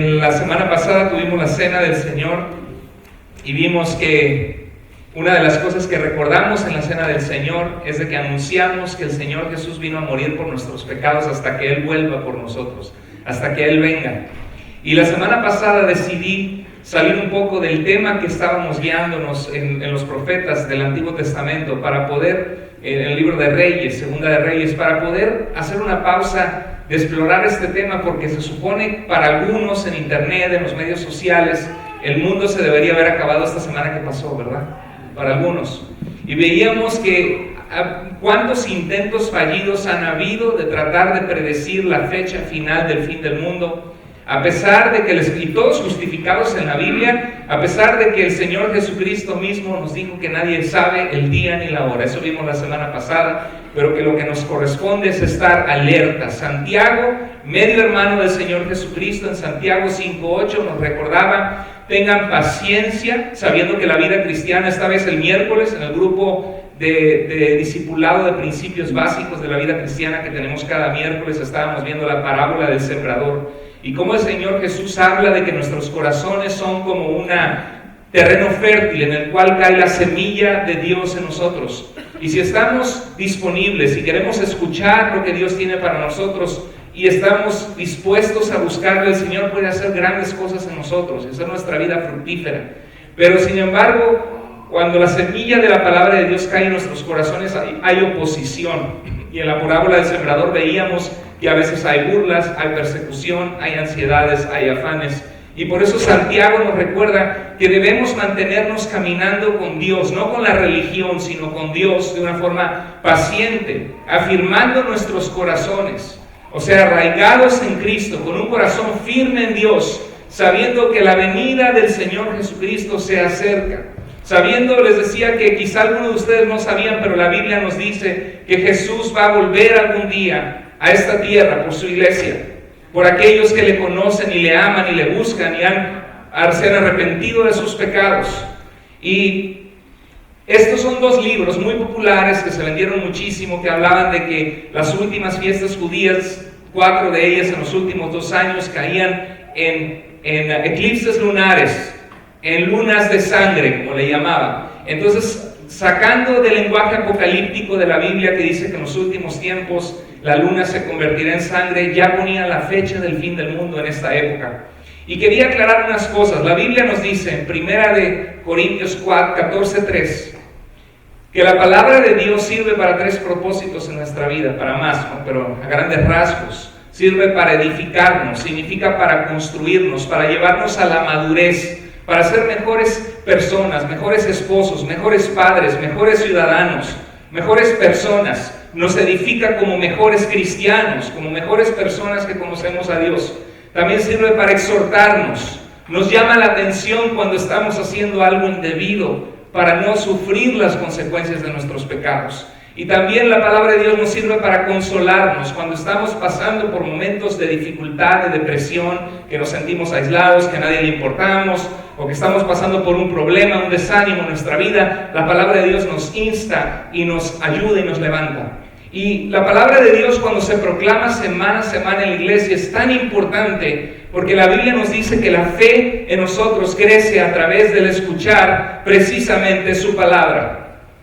En la semana pasada tuvimos la Cena del Señor y vimos que una de las cosas que recordamos en la Cena del Señor es de que anunciamos que el Señor Jesús vino a morir por nuestros pecados hasta que Él vuelva por nosotros, hasta que Él venga. Y la semana pasada decidí salir un poco del tema que estábamos guiándonos en los profetas del Antiguo Testamento para poder, en el libro de Reyes, Segunda de Reyes, para poder hacer una pausa de explorar este tema, porque se supone para algunos en internet, en los medios sociales, el mundo se debería haber acabado esta semana que pasó, ¿verdad? Para algunos. Y veíamos que cuántos intentos fallidos han habido de tratar de predecir la fecha final del fin del mundo, a pesar de que, y todos justificados en la Biblia, a pesar de que el Señor Jesucristo mismo nos dijo que nadie sabe el día ni la hora. Eso vimos la semana pasada, pero que lo que nos corresponde es estar alerta. Santiago, medio hermano del Señor Jesucristo, en Santiago 5:8 nos recordaba: tengan paciencia, sabiendo que la vida cristiana, esta vez el miércoles, en el grupo de discipulado de principios básicos de la vida cristiana que tenemos cada miércoles, estábamos viendo la parábola del sembrador y cómo el Señor Jesús habla de que nuestros corazones son como un terreno fértil en el cual cae la semilla de Dios en nosotros. Y si estamos disponibles y queremos escuchar lo que Dios tiene para nosotros y estamos dispuestos a buscarle, el Señor puede hacer grandes cosas en nosotros y hacer nuestra vida fructífera. Pero sin embargo, cuando la semilla de la palabra de Dios cae en nuestros corazones, hay oposición. Y en la parábola del sembrador veíamos que a veces hay burlas, hay persecución, hay ansiedades, hay afanes. Y por eso Santiago nos recuerda que debemos mantenernos caminando con Dios, no con la religión, sino con Dios de una forma paciente, afirmando nuestros corazones, o sea, arraigados en Cristo, con un corazón firme en Dios, sabiendo que la venida del Señor Jesucristo se acerca. Sabiendo, les decía que quizá algunos de ustedes no sabían, pero la Biblia nos dice que Jesús va a volver algún día a esta tierra por su iglesia, por aquellos que le conocen y le aman y le buscan y se han arrepentido de sus pecados. Y estos son dos libros muy populares que se vendieron muchísimo, que hablaban de que las últimas fiestas judías, 4 de ellas en los últimos 2 años, caían en eclipses lunares, en lunas de sangre, como le llamaban. Entonces, sacando del lenguaje apocalíptico de la Biblia que dice que en los últimos tiempos la luna se convertirá en sangre, ya ponía la fecha del fin del mundo en esta época. Y quería aclarar unas cosas. La Biblia nos dice en 1 Corintios 14:3 que la palabra de Dios sirve para 3 propósitos en nuestra vida, para más, ¿no? Pero a grandes rasgos. Sirve para edificarnos, significa para construirnos, para llevarnos a la madurez, para ser mejores personas, mejores esposos, mejores padres, mejores ciudadanos, mejores personas. Nos edifica como mejores cristianos, como mejores personas que conocemos a Dios. También sirve para exhortarnos. Nos llama la atención cuando estamos haciendo algo indebido para no sufrir las consecuencias de nuestros pecados. Y también la palabra de Dios nos sirve para consolarnos cuando estamos pasando por momentos de dificultad, de depresión, que nos sentimos aislados, que a nadie le importamos, o que estamos pasando por un problema, un desánimo en nuestra vida. La palabra de Dios nos insta y nos ayuda y nos levanta. Y la palabra de Dios, cuando se proclama semana a semana en la iglesia, es tan importante porque la Biblia nos dice que la fe en nosotros crece a través del escuchar precisamente su palabra.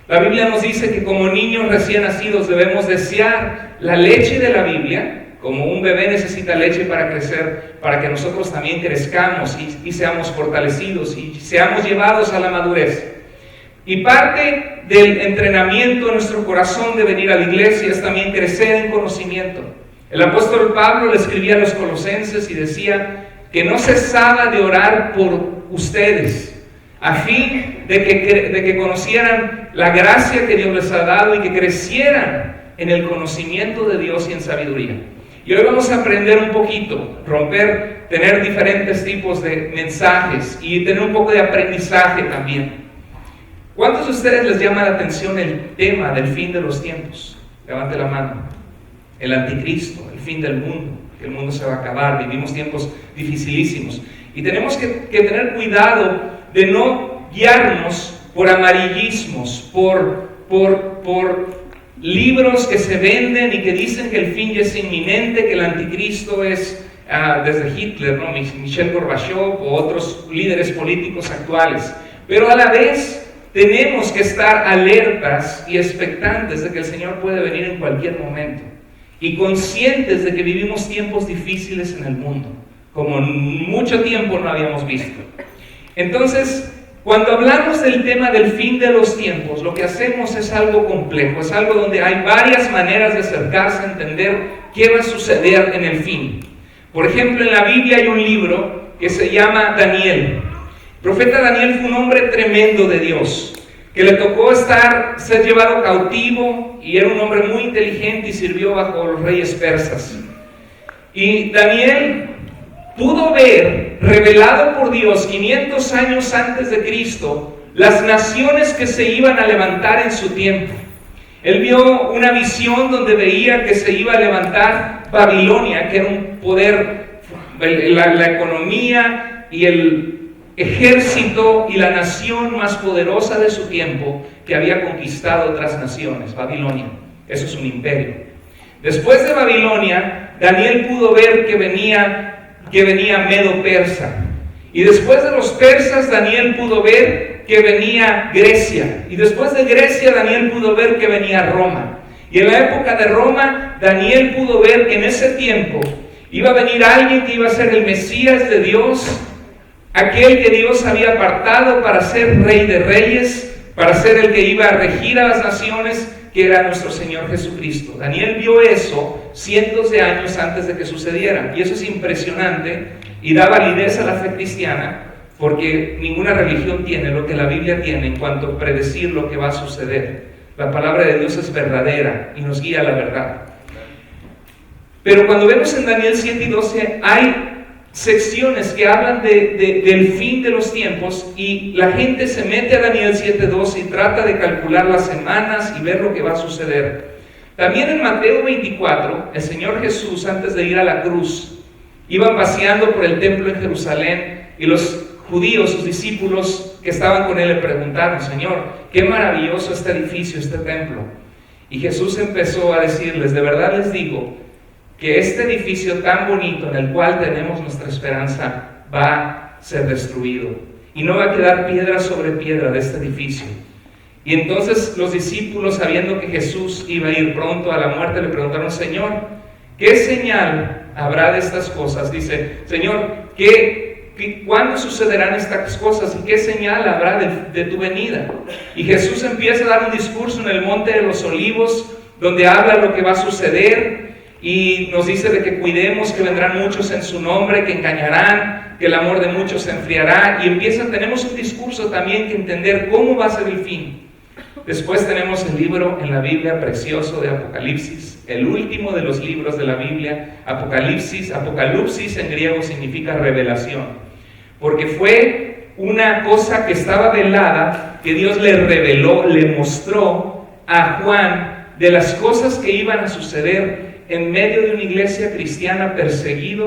La Biblia nos dice que como niños recién nacidos debemos desear la leche de la Biblia, como un bebé necesita leche para crecer, para que nosotros también crezcamos y seamos fortalecidos y seamos llevados a la madurez. Y parte del entrenamiento de nuestro corazón de venir a la iglesia es también crecer en conocimiento. El apóstol Pablo le escribía a los colosenses y decía que no cesaba de orar por ustedes, a fin de que conocieran la gracia que Dios les ha dado y que crecieran en el conocimiento de Dios y en sabiduría. Y hoy vamos a aprender un poquito, tener diferentes tipos de mensajes y tener un poco de aprendizaje también. ¿Cuántos de ustedes les llama la atención el tema del fin de los tiempos? Levante la mano. El anticristo, el fin del mundo, que el mundo se va a acabar, vivimos tiempos dificilísimos. Y tenemos que tener cuidado de no guiarnos por amarillismos, por libros que se venden y que dicen que el fin ya es inminente, que el anticristo es desde Hitler, ¿no? Michel Gorbachev o otros líderes políticos actuales. Pero a la vez tenemos que estar alertas y expectantes de que el Señor puede venir en cualquier momento y conscientes de que vivimos tiempos difíciles en el mundo, como en mucho tiempo no habíamos visto. Entonces, cuando hablamos del tema del fin de los tiempos, lo que hacemos es algo complejo, es algo donde hay varias maneras de acercarse a entender qué va a suceder en el fin. Por ejemplo, en la Biblia hay un libro que se llama Daniel. El profeta Daniel fue un hombre tremendo de Dios, que le tocó ser llevado cautivo, y era un hombre muy inteligente y sirvió bajo los reyes persas. Y Daniel pudo ver, revelado por Dios 500 años antes de Cristo, las naciones que se iban a levantar en su tiempo. Él vio una visión donde veía que se iba a levantar Babilonia, que era un poder, la economía y el ejército y la nación más poderosa de su tiempo, que había conquistado otras naciones. Babilonia, eso es un imperio. Después de Babilonia, Daniel pudo ver que venía Medo-Persa, y después de los persas, Daniel pudo ver que venía Grecia, y después de Grecia, Daniel pudo ver que venía Roma. Y en la época de Roma, Daniel pudo ver que en ese tiempo iba a venir alguien que iba a ser el Mesías de Dios, aquel que Dios había apartado para ser Rey de Reyes, para ser el que iba a regir a las naciones, que era nuestro Señor Jesucristo. Daniel vio eso cientos de años antes de que sucediera, y eso es impresionante y da validez a la fe cristiana, porque ninguna religión tiene lo que la Biblia tiene en cuanto a predecir lo que va a suceder. La palabra de Dios es verdadera y nos guía a la verdad. Pero cuando vemos en Daniel 7 y 12, hay secciones que hablan del fin de los tiempos, y la gente se mete a Daniel 7:12 y trata de calcular las semanas y ver lo que va a suceder. También en Mateo 24, el Señor Jesús, antes de ir a la cruz, iba paseando por el templo en Jerusalén, y los judíos, sus discípulos que estaban con él, le preguntaron: Señor, qué maravilloso este edificio, este templo. Y Jesús empezó a decirles: de verdad les digo que este edificio tan bonito en el cual tenemos nuestra esperanza va a ser destruido, y no va a quedar piedra sobre piedra de este edificio. Y entonces los discípulos, sabiendo que Jesús iba a ir pronto a la muerte, le preguntaron: Señor, ¿qué señal habrá de estas cosas? Dice: Señor, ¿cuándo sucederán estas cosas y qué señal habrá de tu venida? Y Jesús empieza a dar un discurso en el Monte de los Olivos, donde habla lo que va a suceder, y nos dice de que cuidemos, que vendrán muchos en su nombre, que engañarán, que el amor de muchos se enfriará, y tenemos un discurso también que entender cómo va a ser el fin. Después tenemos el libro en la Biblia precioso de Apocalipsis, el último de los libros de la Biblia. Apocalipsis en griego significa revelación, porque fue una cosa que estaba velada, que Dios le reveló, le mostró a Juan de las cosas que iban a suceder en medio de una iglesia cristiana perseguida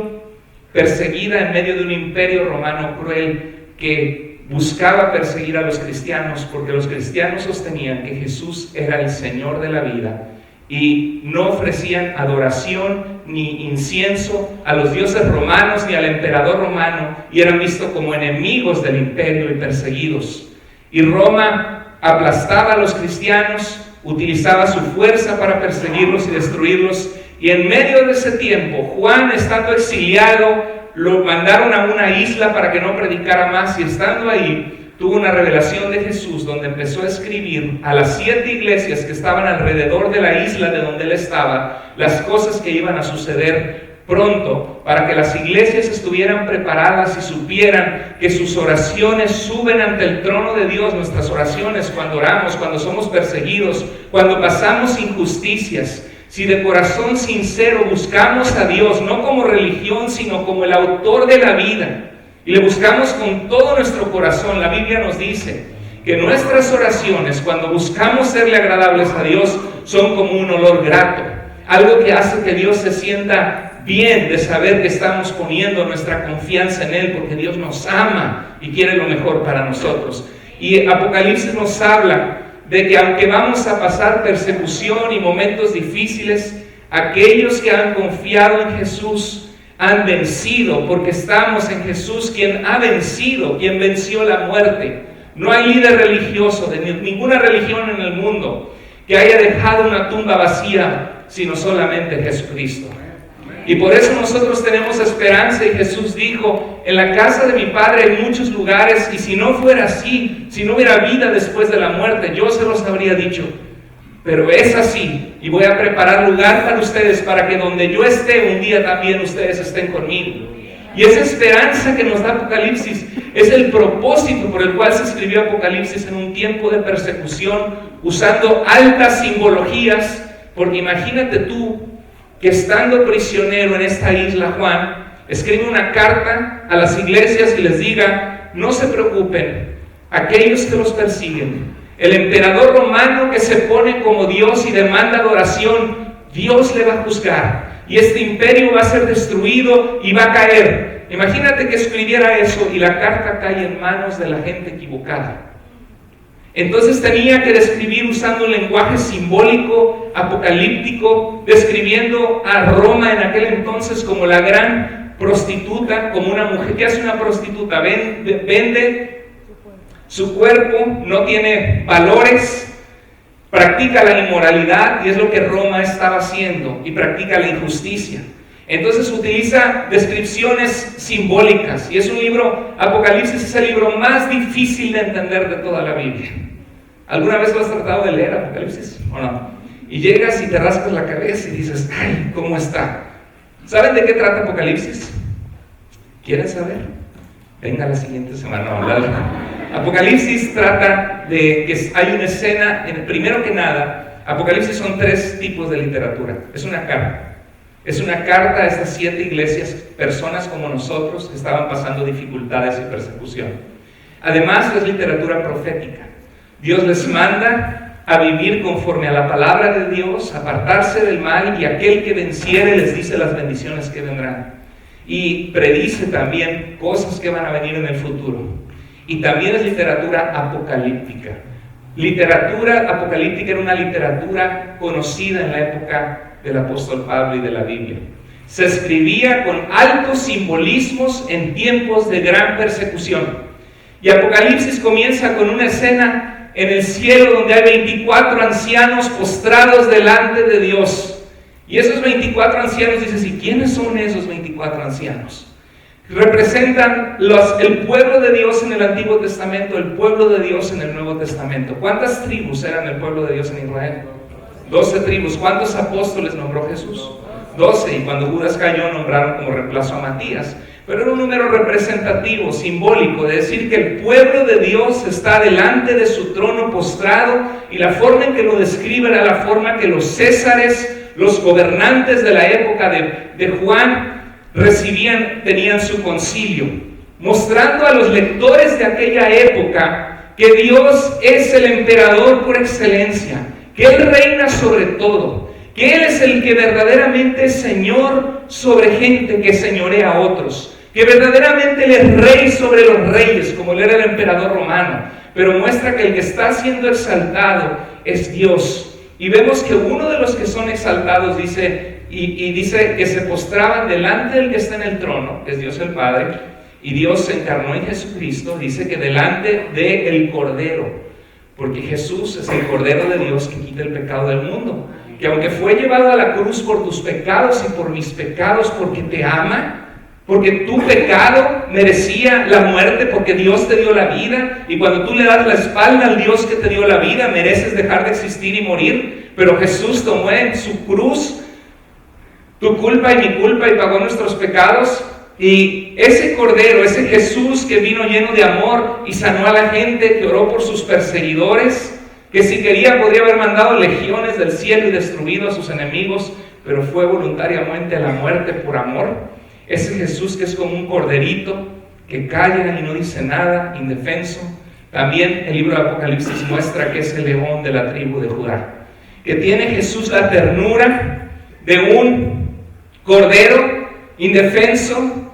en medio de un imperio romano cruel que buscaba perseguir a los cristianos, porque los cristianos sostenían que Jesús era el Señor de la vida, y no ofrecían adoración ni incienso a los dioses romanos ni al emperador romano, y eran vistos como enemigos del imperio y perseguidos. Y Roma aplastaba a los cristianos, utilizaba su fuerza para perseguirlos y destruirlos. Y en medio de ese tiempo, Juan, estando exiliado, lo mandaron a una isla para que no predicara más, y estando ahí tuvo una revelación de Jesús, donde empezó a escribir a las 7 iglesias que estaban alrededor de la isla de donde él estaba, las cosas que iban a suceder pronto, para que las iglesias estuvieran preparadas y supieran que sus oraciones suben ante el trono de Dios. Nuestras oraciones, cuando oramos, cuando somos perseguidos, cuando pasamos injusticias, si de corazón sincero buscamos a Dios, no como religión, sino como el autor de la vida, y le buscamos con todo nuestro corazón, la Biblia nos dice que nuestras oraciones, cuando buscamos serle agradables a Dios, son como un olor grato, algo que hace que Dios se sienta bien de saber que estamos poniendo nuestra confianza en Él, porque Dios nos ama y quiere lo mejor para nosotros. Y Apocalipsis nos habla de que aunque vamos a pasar persecución y momentos difíciles, aquellos que han confiado en Jesús, han vencido, porque estamos en Jesús, quien ha vencido, quien venció la muerte. No hay líder religioso de ninguna religión en el mundo que haya dejado una tumba vacía, sino solamente Jesucristo. Y por eso nosotros tenemos esperanza, y Jesús dijo: en la casa de mi Padre hay muchos lugares, y si no fuera así, si no hubiera vida después de la muerte, yo se los habría dicho. Pero es así, y voy a preparar lugar para ustedes, para que donde yo esté, un día también ustedes estén conmigo. Y esa esperanza que nos da Apocalipsis es el propósito por el cual se escribió Apocalipsis en un tiempo de persecución, usando altas simbologías, porque imagínate tú que estando prisionero en esta isla, Juan escribe una carta a las iglesias y les diga: no se preocupen, aquellos que los persiguen, el emperador romano que se pone como Dios y demanda adoración, Dios le va a juzgar, y este imperio va a ser destruido y va a caer. Imagínate que escribiera eso y la carta cae en manos de la gente equivocada. Entonces tenía que describir usando un lenguaje simbólico, apocalíptico, describiendo a Roma en aquel entonces como la gran prostituta, como una mujer. ¿Qué hace una prostituta? Vende su cuerpo, no tiene valores, practica la inmoralidad, y es lo que Roma estaba haciendo, y practica la injusticia. Entonces utiliza descripciones simbólicas, y es un libro, Apocalipsis es el libro más difícil de entender de toda la Biblia. ¿Alguna vez lo has tratado de leer, Apocalipsis, o no? Y llegas y te rascas la cabeza y dices: ¡ay, cómo está! ¿Saben de qué trata Apocalipsis? ¿Quieren saber? Venga la siguiente semana a hablar. Apocalipsis trata de que hay una escena, primero que nada, Apocalipsis son 3 tipos de literatura. Es una carta. Es una carta a estas 7 iglesias, personas como nosotros que estaban pasando dificultades y persecución. Además, es literatura profética. Dios les manda a vivir conforme a la palabra de Dios, apartarse del mal, y aquel que venciere les dice las bendiciones que vendrán. Y predice también cosas que van a venir en el futuro. Y también es literatura apocalíptica. Literatura apocalíptica era una literatura conocida en la época del apóstol Pablo y de la Biblia. Se escribía con altos simbolismos en tiempos de gran persecución. Y Apocalipsis comienza con una escena en el cielo donde hay 24 ancianos postrados delante de Dios. Y esos 24 ancianos, dices: ¿y quiénes son esos 24 ancianos? Representan el pueblo de Dios en el Antiguo Testamento, el pueblo de Dios en el Nuevo Testamento. ¿Cuántas tribus eran el pueblo de Dios en Israel? 12 tribus. ¿Cuántos apóstoles nombró Jesús? 12. Y cuando Judas cayó, nombraron como reemplazo a Matías. Pero era un número representativo, simbólico, de decir que el pueblo de Dios está delante de su trono postrado, y la forma en que lo describe era la forma que los césares, los gobernantes de la época de Juan, tenían su concilio, mostrando a los lectores de aquella época que Dios es el emperador por excelencia, que Él reina sobre todo, que Él es el que verdaderamente es Señor sobre gente que señorea a otros, que verdaderamente Él es rey sobre los reyes, como Él era el emperador romano, pero muestra que el que está siendo exaltado es Dios. Y vemos que uno de los que son exaltados dice que se postraban delante del que está en el trono, que es Dios el Padre, y Dios se encarnó en Jesucristo. Dice que delante del Cordero, porque Jesús es el Cordero de Dios que quita el pecado del mundo, que aunque fue llevado a la cruz por tus pecados y por mis pecados, porque te ama, porque tu pecado merecía la muerte, porque Dios te dio la vida, y cuando tú le das la espalda al Dios que te dio la vida, mereces dejar de existir y morir. Pero Jesús tomó en su cruz tu culpa y mi culpa y pagó nuestros pecados. Y ese Cordero, ese Jesús que vino lleno de amor y sanó a la gente, que oró por sus perseguidores, que si quería podría haber mandado legiones del cielo y destruido a sus enemigos, pero fue voluntariamente a la muerte por amor. Ese Jesús que es como un corderito que calla y no dice nada, indefenso. También el libro de Apocalipsis muestra que es el león de la tribu de Judá, que tiene Jesús la ternura de un cordero indefenso,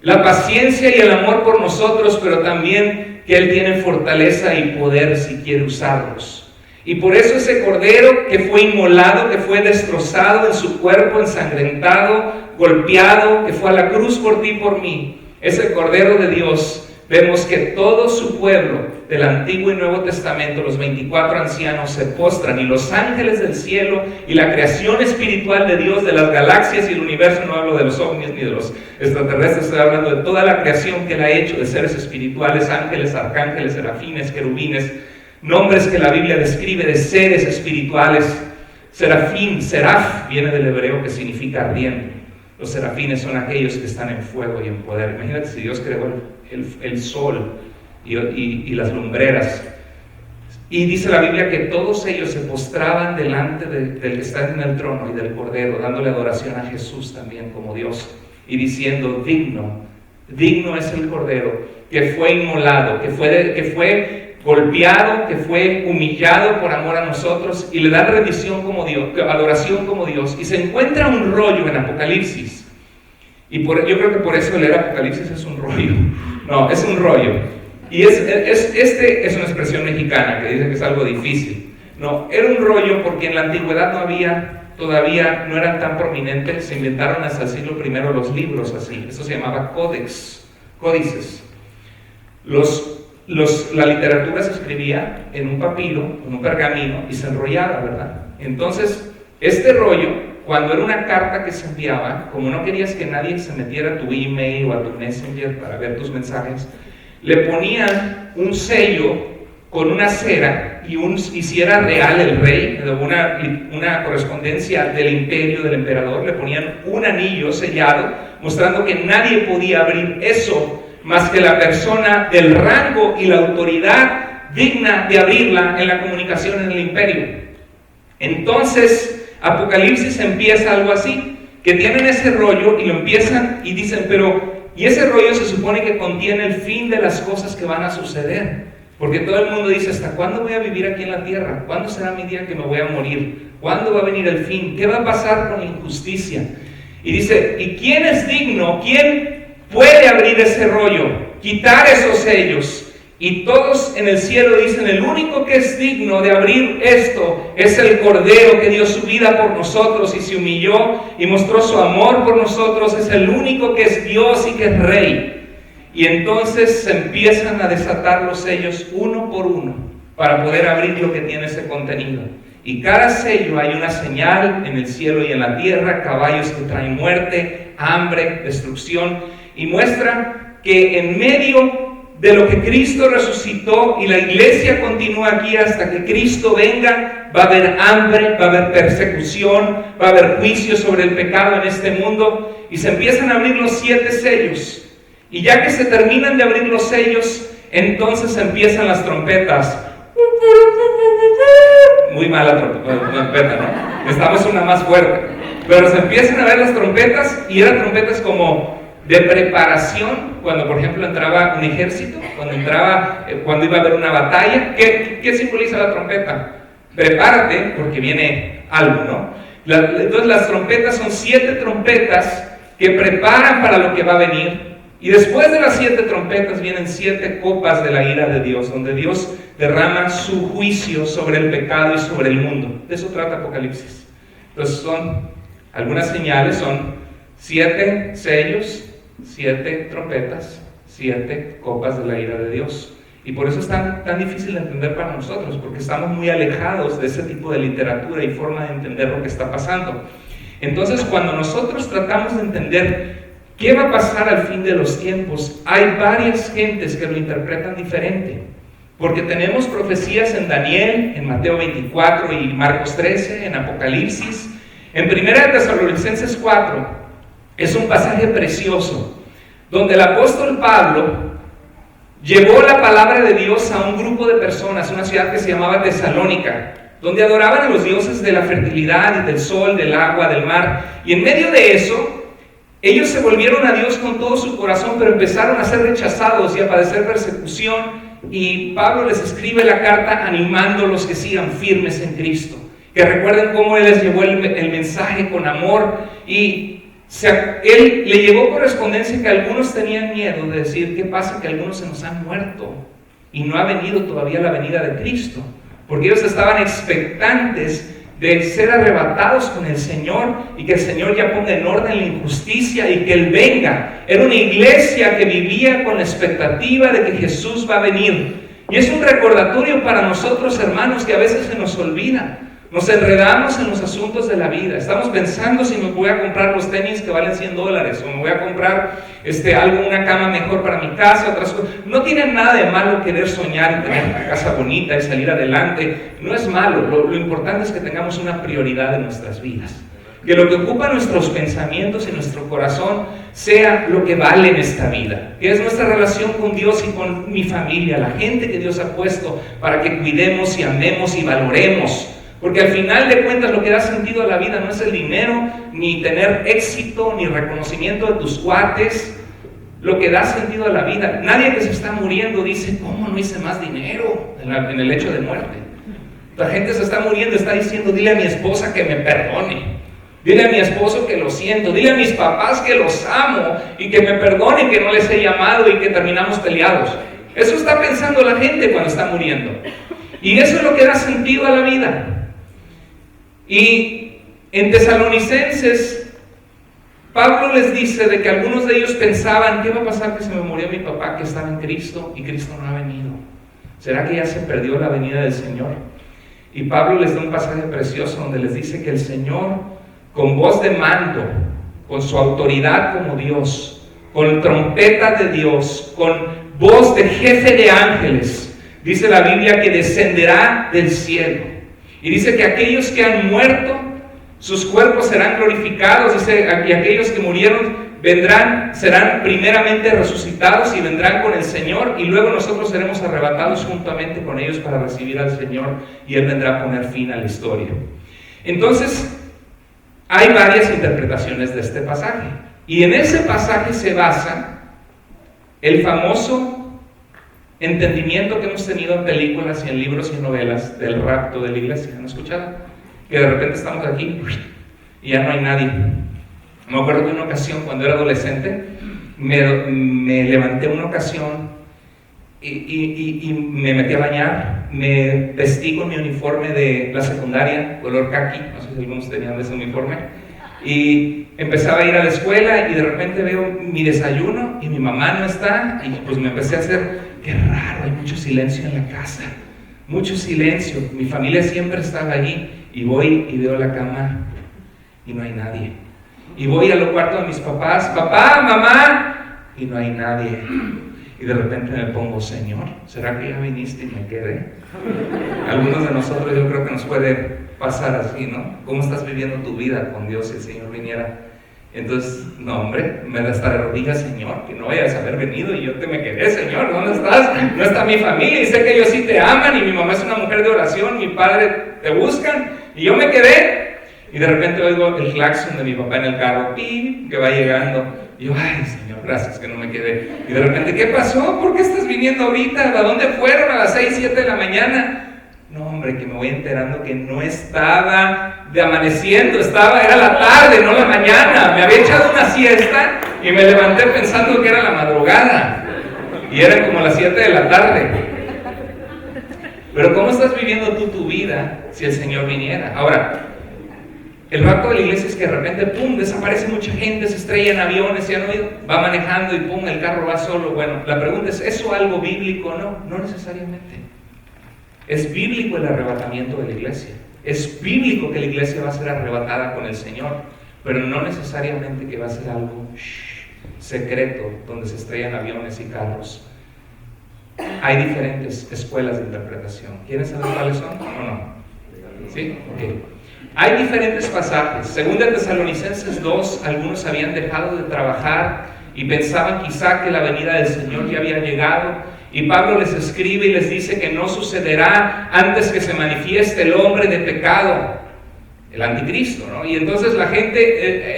la paciencia y el amor por nosotros, pero también que Él tiene fortaleza y poder si quiere usarlos. Y por eso ese cordero que fue inmolado, que fue destrozado en su cuerpo, ensangrentado, golpeado, que fue a la cruz por ti y por mí, ese cordero de Dios, vemos que todo su pueblo del Antiguo y Nuevo Testamento, los 24 ancianos, se postran, y los ángeles del cielo y la creación espiritual de Dios, de las galaxias y el universo. No hablo de los ovnis ni de los extraterrestres, estoy hablando de toda la creación que Él ha hecho, de seres espirituales, ángeles, arcángeles, serafines, querubines, nombres que la Biblia describe de seres espirituales. Serafín, seraf, viene del hebreo, que significa ardiente. Los serafines son aquellos que están en fuego y en poder. Imagínate si Dios creó el sol y las lumbreras. Y dice la Biblia que todos ellos se postraban delante del que está en el trono y del Cordero, dándole adoración a Jesús también como Dios, y diciendo: digno es el Cordero que fue inmolado, que fue golpeado, que fue humillado por amor a nosotros, y le da rendición como Dios, adoración como Dios. Y se encuentra un rollo en Apocalipsis, y yo creo que por eso leer Apocalipsis es un rollo. No, es un rollo. Y este es una expresión mexicana que dice que es algo difícil. No, era un rollo porque en la antigüedad todavía no eran tan prominentes. Se inventaron hasta el siglo I los libros así. Eso se llamaba códices. La literatura se escribía en un papiro, en un pergamino, y se enrollaba, ¿verdad? Entonces, este rollo, cuando era una carta que se enviaba, como no querías que nadie se metiera a tu email o a tu messenger para ver tus mensajes, le ponían un sello con una cera, y si era real el rey, una correspondencia del imperio, del emperador, le ponían un anillo sellado, mostrando que nadie podía abrir eso más que la persona del rango y la autoridad digna de abrirla en la comunicación en el imperio. Entonces, Apocalipsis empieza algo así, que tienen ese rollo y lo empiezan y dicen: y ese rollo se supone que contiene el fin de las cosas que van a suceder, porque todo el mundo dice: ¿hasta cuándo voy a vivir aquí en la tierra? ¿Cuándo será mi día que me voy a morir? ¿Cuándo va a venir el fin? ¿Qué va a pasar con la injusticia? Y dice: ¿y quién es digno? ¿Quién puede abrir ese rollo, quitar esos sellos? Y todos en el cielo dicen: el único que es digno de abrir esto es el Cordero que dio su vida por nosotros y se humilló y mostró su amor por nosotros. Es el único que es Dios y que es Rey. Y entonces se empiezan a desatar los sellos uno por uno para poder abrir lo que tiene ese contenido. Y cada sello hay una señal en el cielo y en la tierra: caballos que traen muerte, hambre, destrucción. Y muestra que en medio de lo que Cristo resucitó y la iglesia continúa aquí hasta que Cristo venga, va a haber hambre, va a haber persecución, va a haber juicio sobre el pecado en este mundo. Y se empiezan a abrir los 7 sellos. Y ya que se terminan de abrir los sellos, entonces empiezan las trompetas. Muy mala trompeta, ¿no? Estamos una más fuerte. Pero se empiezan a ver las trompetas, y eran trompetas como de preparación, cuando por ejemplo entraba un ejército, cuando iba a haber una batalla. ¿Qué simboliza la trompeta? Prepárate porque viene algo, ¿no? Entonces las trompetas son 7 trompetas que preparan para lo que va a venir. Y después de las 7 trompetas vienen 7 copas de la ira de Dios, donde Dios derrama su juicio sobre el pecado y sobre el mundo. De eso trata Apocalipsis. Entonces son algunas señales, son 7 sellos, 7 trompetas, 7 copas de la ira de Dios. Y por eso es tan difícil de entender para nosotros, porque estamos muy alejados de ese tipo de literatura y forma de entender lo que está pasando. Entonces, cuando nosotros tratamos de entender qué va a pasar al fin de los tiempos, hay varias gentes que lo interpretan diferente, porque tenemos profecías en Daniel, en Mateo 24 y Marcos 13, en Apocalipsis. En 1 Tesalonicenses 4 es un pasaje precioso, donde el apóstol Pablo llevó la palabra de Dios a un grupo de personas, una ciudad que se llamaba Tesalónica, donde adoraban a los dioses de la fertilidad y del sol, del agua, del mar. Y en medio de eso, ellos se volvieron a Dios con todo su corazón, pero empezaron a ser rechazados y a padecer persecución. Y Pablo les escribe la carta animándolos que sigan firmes en Cristo, que recuerden cómo Él les llevó el mensaje con amor. Y Él le llevó correspondencia que algunos tenían miedo de decir: ¿qué pasa que algunos se nos han muerto y no ha venido todavía la venida de Cristo? porque ellos estaban expectantes de ser arrebatados con el Señor y que el Señor ya ponga en orden la injusticia y que Él venga. Era una iglesia que vivía con la expectativa de que Jesús va a venir. Y es un recordatorio para nosotros, hermanos, que a veces se nos olvida. Nos enredamos en los asuntos de la vida. Estamos pensando si me voy a comprar los tenis que valen $100 o me voy a comprar una cama mejor para mi casa, otras cosas. No tiene nada de malo querer soñar y tener una casa bonita y salir adelante. No es malo. Lo importante es que tengamos una prioridad en nuestras vidas. Que lo que ocupa nuestros pensamientos y nuestro corazón sea lo que vale en esta vida, que es nuestra relación con Dios y con mi familia, la gente que Dios ha puesto para que cuidemos y amemos y valoremos. Porque al final de cuentas lo que da sentido a la vida no es el dinero, ni tener éxito, ni reconocimiento de tus cuates. Lo que da sentido a la vida, nadie que se está muriendo dice, ¿cómo no hice más dinero en el hecho de muerte? La gente se está muriendo, está diciendo, dile a mi esposa que me perdone. Dile a mi esposo que lo siento, dile a mis papás que los amo y que me perdonen que no les he llamado y que terminamos peleados. Eso está pensando la gente cuando está muriendo. Y eso es lo que da sentido a la vida. Y en Tesalonicenses, Pablo les dice de que algunos de ellos pensaban, ¿qué va a pasar que se me murió mi papá que estaba en Cristo y Cristo no ha venido? ¿Será que ya se perdió la venida del Señor? Y Pablo les da un pasaje precioso donde les dice que el Señor, con voz de mando, con su autoridad como Dios, con trompeta de Dios, con voz de jefe de ángeles, dice la Biblia que descenderá del cielo. Y dice que aquellos que han muerto, sus cuerpos serán glorificados, dice, y aquellos que murieron serán primeramente resucitados y vendrán con el Señor, y luego nosotros seremos arrebatados juntamente con ellos para recibir al Señor, y Él vendrá a poner fin a la historia. Entonces, hay varias interpretaciones de este pasaje, y en ese pasaje se basa el famoso entendimiento que hemos tenido en películas y en libros y novelas del rapto de la iglesia. ¿Han escuchado? Que de repente estamos aquí y ya no hay nadie. Me acuerdo que una ocasión, cuando era adolescente, me levanté una ocasión y me metí a bañar, me vestí con mi uniforme de la secundaria, color caqui, no sé si algunos tenían ese uniforme, y empezaba a ir a la escuela y de repente veo mi desayuno y mi mamá no está, y pues me empecé a hacer, qué raro, hay mucho silencio en la casa, mucho silencio, mi familia siempre estaba allí, y voy y veo la cama y no hay nadie, y voy al cuarto de mis papás, papá, mamá, y no hay nadie, y de repente me pongo, Señor, ¿será que ya viniste y me quedé? Algunos de nosotros yo creo que nos puede pasar así, ¿no? ¿Cómo estás viviendo tu vida con Dios si el Señor viniera? Entonces, no hombre, me da hasta de rodillas, Señor, que no vayas a haber venido y yo te me quedé, Señor, ¿dónde estás? No está mi familia y sé que ellos sí te aman y mi mamá es una mujer de oración, mi padre te buscan y yo me quedé. Y de repente oigo el claxon de mi papá en el carro, ¡pim!, que va llegando. Y yo, ay, Señor, gracias que no me quedé. Y de repente, ¿qué pasó? ¿Por qué estás viniendo ahorita? ¿A dónde fueron? ¿A las 6, 7 de la mañana? No, hombre, que me voy enterando que no estaba de amaneciendo, era la tarde, no la mañana. Me había echado una siesta y me levanté pensando que era la madrugada. Y eran como las 7 de la tarde. Pero ¿cómo estás viviendo tú tu vida si el Señor viniera? Ahora, el rapto de la iglesia es que de repente, pum, desaparece mucha gente, se estrella en aviones, ya no va manejando y pum, el carro va solo. Bueno, la pregunta es, ¿eso algo bíblico? No, no necesariamente. Es bíblico el arrebatamiento de la iglesia. Es bíblico que la iglesia va a ser arrebatada con el Señor, pero no necesariamente que va a ser algo secreto, donde se estrellan aviones y carros. Hay diferentes escuelas de interpretación. ¿Quieren saber cuáles son o no? ¿Sí? Ok. Hay diferentes pasajes. Según de Tesalonicenses 2, algunos habían dejado de trabajar y pensaban quizá que la venida del Señor ya había llegado. Y Pablo les escribe y les dice que no sucederá antes que se manifieste el hombre de pecado, el anticristo, ¿no? Y entonces la gente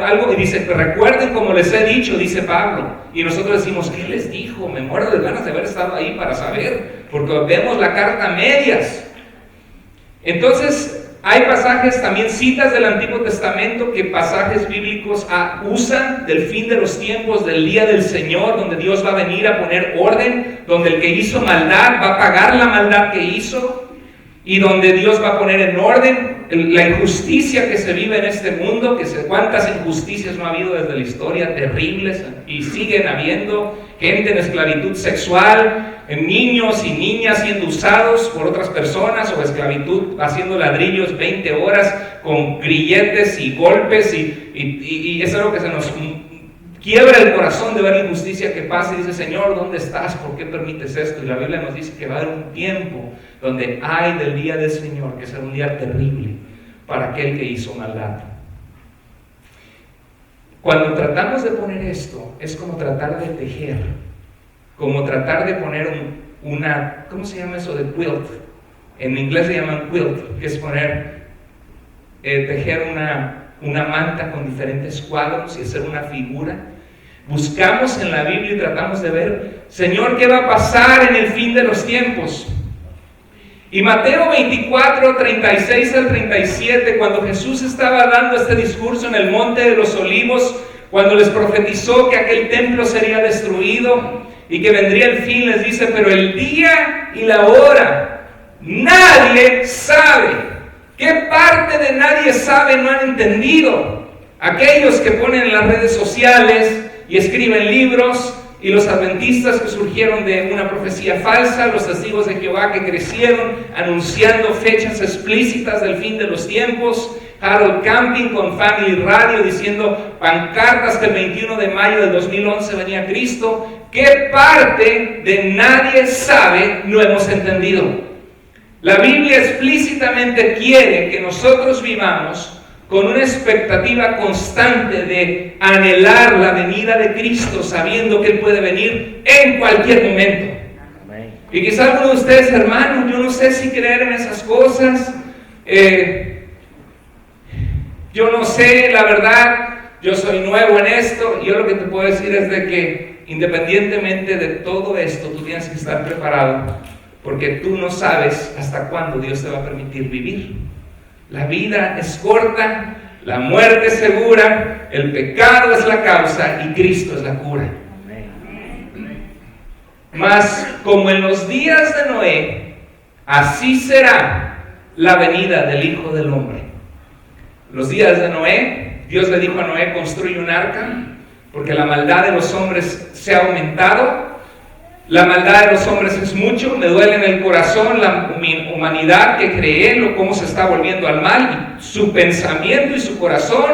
algo que dice, recuerden como les he dicho, dice Pablo. Y nosotros decimos, ¿qué les dijo? Me muero de ganas de haber estado ahí para saber, porque vemos la carta a medias. Entonces, hay pasajes, también citas del Antiguo Testamento, que pasajes bíblicos usan del fin de los tiempos, del día del Señor, donde Dios va a venir a poner orden, donde el que hizo maldad va a pagar la maldad que hizo. y donde Dios va a poner en orden la injusticia que se vive en este mundo, cuántas injusticias no ha habido desde la historia, terribles, y siguen habiendo, gente en esclavitud sexual, niños y niñas siendo usados por otras personas, o esclavitud haciendo ladrillos 20 horas con grilletes y golpes, y es algo que se nos quiebra el corazón de ver la injusticia que pasa, y dice: Señor, ¿dónde estás? ¿Por qué permites esto? Y la Biblia nos dice que va a haber un tiempo donde hay del día del Señor, que será un día terrible para aquel que hizo maldad. Cuando tratamos de poner esto, es como tratar de tejer, como tratar de poner una, ¿cómo se llama eso de quilt? En inglés se llaman quilt, que es tejer una manta con diferentes cuadros y hacer una figura. Buscamos en la Biblia y tratamos de ver: Señor, ¿qué va a pasar en el fin de los tiempos? Y Mateo 24, 36 al 37, cuando Jesús estaba dando este discurso en el Monte de los Olivos, cuando les profetizó que aquel templo sería destruido y que vendría el fin, les dice: pero el día y la hora nadie sabe. ¿Qué parte de nadie sabe no han entendido? Aquellos que ponen en las redes sociales y escriben libros, y los adventistas que surgieron de una profecía falsa, los testigos de Jehová que crecieron anunciando fechas explícitas del fin de los tiempos, Harold Camping con Family Radio diciendo pancartas que el 21 de mayo del 2011 venía Cristo. ¿Qué parte de nadie sabe no hemos entendido? La Biblia explícitamente quiere que nosotros vivamos con una expectativa constante de anhelar la venida de Cristo, sabiendo que Él puede venir en cualquier momento. Amén. Y quizá alguno de ustedes, hermanos, yo no sé si creer en esas cosas, yo no sé, la verdad, yo soy nuevo en esto, y yo lo que te puedo decir es de que independientemente de todo esto, tú tienes que estar preparado, porque tú no sabes hasta cuándo Dios te va a permitir vivir. La vida es corta, la muerte es segura, el pecado es la causa y Cristo es la cura. Mas como en los días de Noé, así será la venida del Hijo del Hombre. Los días de Noé, Dios le dijo a Noé: construye un arca, porque la maldad de los hombres se ha aumentado. La maldad de los hombres es mucho, me duele en el corazón la humanidad que cree cómo se está volviendo al mal, y su pensamiento y su corazón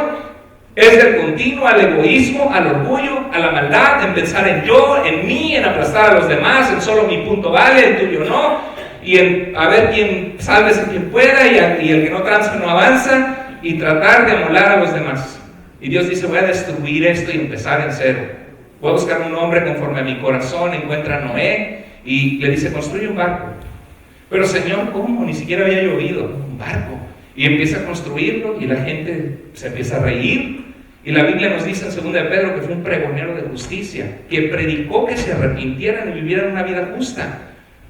es del continuo al egoísmo, al orgullo, a la maldad, en pensar en yo, en mí, en aplastar a los demás, en solo mi punto vale, el tuyo no, y en a ver quién sálvese quien pueda, y el que no tranza no avanza, y tratar de amolar a los demás. Y Dios dice: voy a destruir esto y empezar en cero. Voy a buscar un hombre conforme a mi corazón. Encuentra a Noé y le dice: construye un barco. Pero Señor, ¿cómo? Ni siquiera había llovido. Un barco. Y empieza a construirlo y la gente se empieza a reír. Y la Biblia nos dice en 2 de Pedro que fue un pregonero de justicia, que predicó que se arrepintieran y vivieran una vida justa.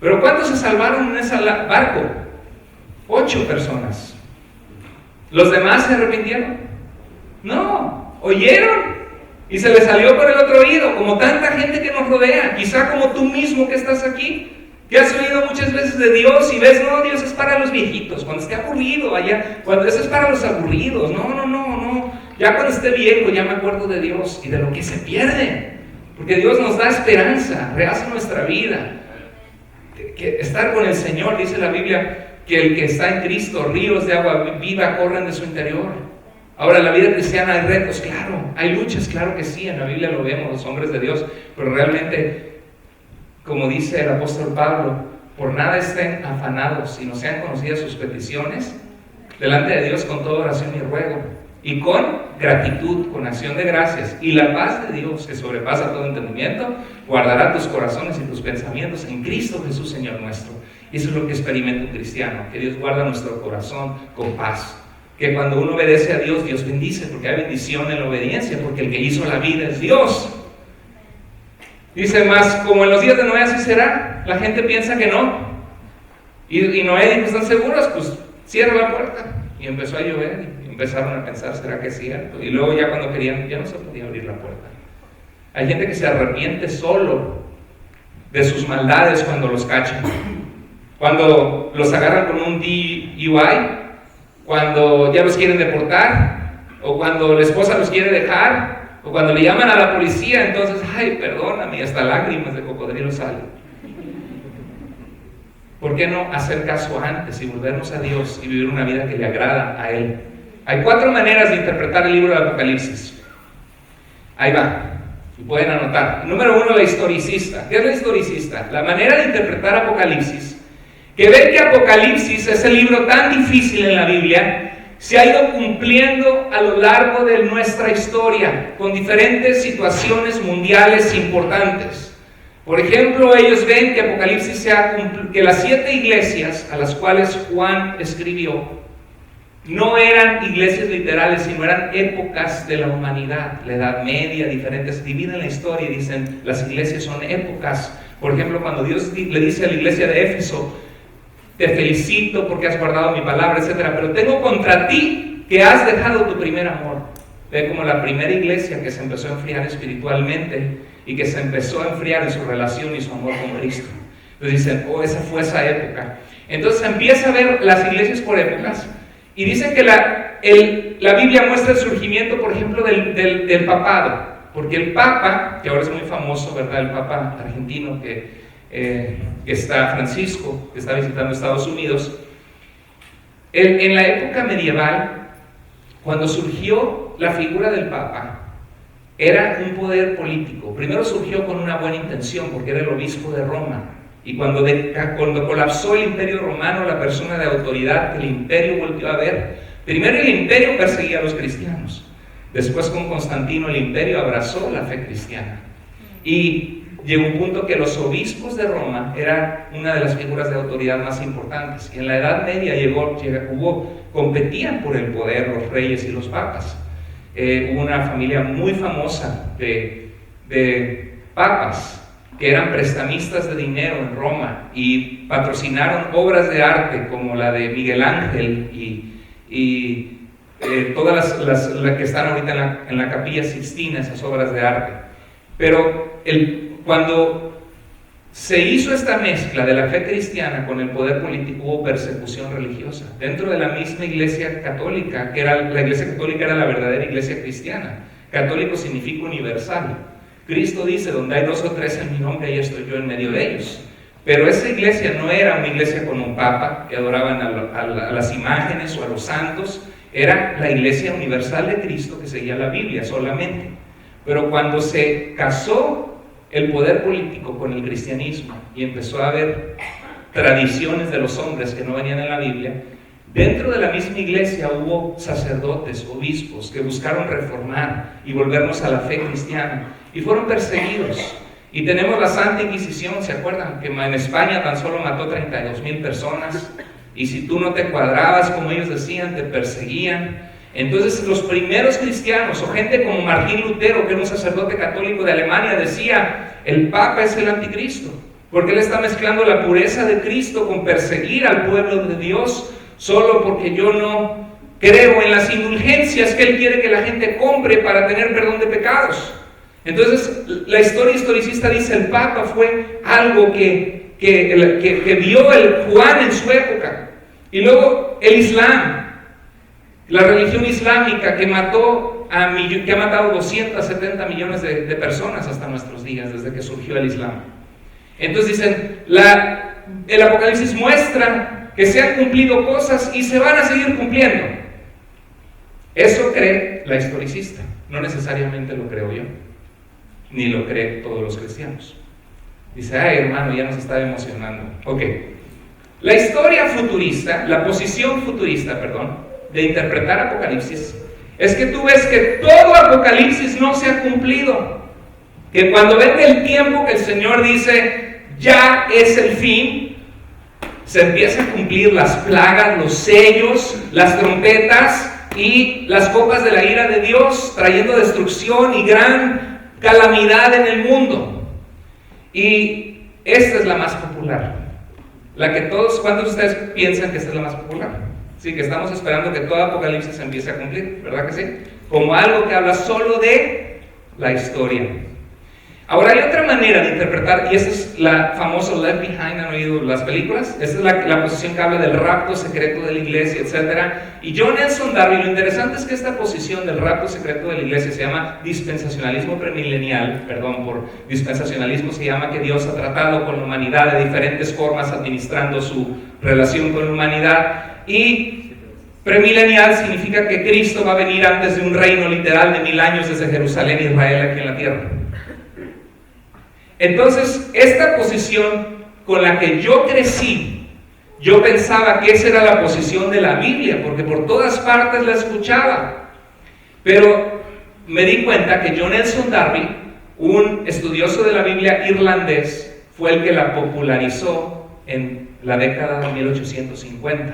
Pero ¿cuántos se salvaron en ese barco? 8 personas. ¿Los demás se arrepintieron? No, oyeron y se le salió por el otro oído, como tanta gente que nos rodea, quizá como tú mismo que estás aquí, que has oído muchas veces de Dios y ves: no, Dios es para los viejitos, cuando esté aburrido, cuando eso es para los aburridos, no, ya cuando esté viejo ya me acuerdo de Dios y de lo que se pierde, porque Dios nos da esperanza, rehace nuestra vida, que estar con el Señor, dice la Biblia, que el que está en Cristo, ríos de agua viva corren de su interior. Ahora, en la vida cristiana hay retos, claro, hay luchas, claro que sí, en la Biblia lo vemos, los hombres de Dios, pero realmente, como dice el apóstol Pablo, por nada estén afanados, sino sean conocidas sus peticiones delante de Dios con toda oración y ruego, y con gratitud, con acción de gracias, y la paz de Dios, que sobrepasa todo entendimiento, guardará tus corazones y tus pensamientos en Cristo Jesús, Señor nuestro. Y eso es lo que experimenta un cristiano, que Dios guarda nuestro corazón con paz. Que cuando uno obedece a Dios, Dios bendice, porque hay bendición en la obediencia, porque el que hizo la vida es Dios. Dice: más como en los días de Noé así será. La gente piensa que no. Y Noé dijo: ¿están seguros? Pues cierra la puerta. Y empezó a llover y empezaron a pensar: ¿será que es cierto? Y luego ya cuando querían, ya no se podía abrir la puerta. Hay gente que se arrepiente solo de sus maldades cuando los cachan. cuando los agarran con un DUI, cuando ya los quieren deportar, o cuando la esposa los quiere dejar, o cuando le llaman a la policía, entonces, ay, perdóname, hasta lágrimas de cocodrilo salen. ¿Por qué no hacer caso antes y volvernos a Dios y vivir una vida que le agrada a Él? Hay 4 maneras de interpretar el libro de Apocalipsis. Ahí va, y pueden anotar. Número 1, la historicista. ¿Qué es la historicista? La manera de interpretar Apocalipsis, que ven que Apocalipsis es el libro tan difícil en la Biblia, se ha ido cumpliendo a lo largo de nuestra historia, con diferentes situaciones mundiales importantes. Por ejemplo, ellos ven que Apocalipsis que las 7 iglesias a las cuales Juan escribió no eran iglesias literales, sino eran épocas de la humanidad, la Edad Media, diferentes, dividen la historia y dicen las iglesias son épocas. Por ejemplo, cuando Dios le dice a la iglesia de Éfeso, te felicito porque has guardado mi palabra, etc., pero tengo contra ti que has dejado tu primer amor. Ve como la primera iglesia que se empezó a enfriar espiritualmente y que se empezó a enfriar en su relación y su amor con Cristo. Entonces dicen, oh, esa fue esa época. Entonces empieza a ver las iglesias por épocas y dicen que la Biblia muestra el surgimiento, por ejemplo, del papado, porque el Papa, que ahora es muy famoso, ¿verdad? El Papa argentino que está Francisco, que está visitando Estados Unidos, en la época medieval, cuando surgió la figura del Papa, era un poder político. Primero surgió con una buena intención, porque era el obispo de Roma. Y cuando colapsó el imperio romano, la persona de autoridad que el imperio volvió a ver, primero el imperio perseguía a los cristianos. Después con Constantino el imperio abrazó la fe cristiana. Y llegó un punto que los obispos de Roma eran una de las figuras de autoridad más importantes. Y en la Edad Media competían por el poder los reyes y los papas. Hubo una familia muy famosa de papas que eran prestamistas de dinero en Roma y patrocinaron obras de arte como la de Miguel Ángel y todas las que están ahorita en la Capilla Sixtina, esas obras de arte. Pero cuando se hizo esta mezcla de la fe cristiana con el poder político, hubo persecución religiosa dentro de la misma iglesia católica, la iglesia católica era la verdadera iglesia cristiana. Católico significa universal. Cristo dice, donde hay 2 o 3 en mi nombre, ahí estoy yo en medio de ellos. Pero esa iglesia no era una iglesia con un papa que adoraban a las imágenes o a los santos, era la iglesia universal de Cristo que seguía la Biblia solamente. Pero cuando se casó el poder político con el cristianismo y empezó a haber tradiciones de los hombres que no venían en la Biblia, dentro de la misma iglesia hubo sacerdotes, obispos que buscaron reformar y volvernos a la fe cristiana y fueron perseguidos. Y tenemos la Santa Inquisición, ¿se acuerdan? Que en España tan solo mató 32,000 personas y si tú no te cuadrabas como ellos decían, te perseguían. Entonces los primeros cristianos, o gente como Martín Lutero, que era un sacerdote católico de Alemania, decía, el Papa es el anticristo, porque él está mezclando la pureza de Cristo con perseguir al pueblo de Dios, solo porque yo no creo en las indulgencias que él quiere que la gente compre para tener perdón de pecados. Entonces la historia historicista dice, el Papa fue algo que vio el Juan en su época. Y luego el Islam, la religión islámica que ha matado 270 millones de personas hasta nuestros días, desde que surgió el Islam. Entonces dicen, el Apocalipsis muestra que se han cumplido cosas y se van a seguir cumpliendo. Eso cree la historicista, no necesariamente lo creo yo, ni lo creen todos los cristianos. Dice, ay hermano, ya nos está emocionando. Ok, la historia futurista, la posición futurista, de interpretar Apocalipsis, es que tú ves que todo Apocalipsis no se ha cumplido, que cuando venga el tiempo que el Señor dice, ya es el fin, se empiezan a cumplir las plagas, los sellos, las trompetas y las copas de la ira de Dios, trayendo destrucción y gran calamidad en el mundo. Y esta es la más popular, la que ¿cuántos de ustedes piensan que esta es la más popular? Sí, que estamos esperando que todo Apocalipsis se empiece a cumplir, ¿verdad que sí? Como algo que habla solo de la historia. Ahora hay otra manera de interpretar, y esa es la famosa Left Behind. ¿Han oído las películas? Esa es la posición que habla del rapto secreto de la iglesia, etc. Y John Nelson Darby, lo interesante es que esta posición del rapto secreto de la iglesia se llama dispensacionalismo premilenial. Perdón por dispensacionalismo, se llama que Dios ha tratado con la humanidad de diferentes formas administrando su relación con la humanidad. Y premilenial significa que Cristo va a venir antes de un reino literal de 1000 años desde Jerusalén y Israel aquí en la tierra. Entonces, esta posición con la que yo crecí, yo pensaba que esa era la posición de la Biblia, porque por todas partes la escuchaba. Pero me di cuenta que John Nelson Darby, un estudioso de la Biblia irlandés, fue el que la popularizó en la década de 1850.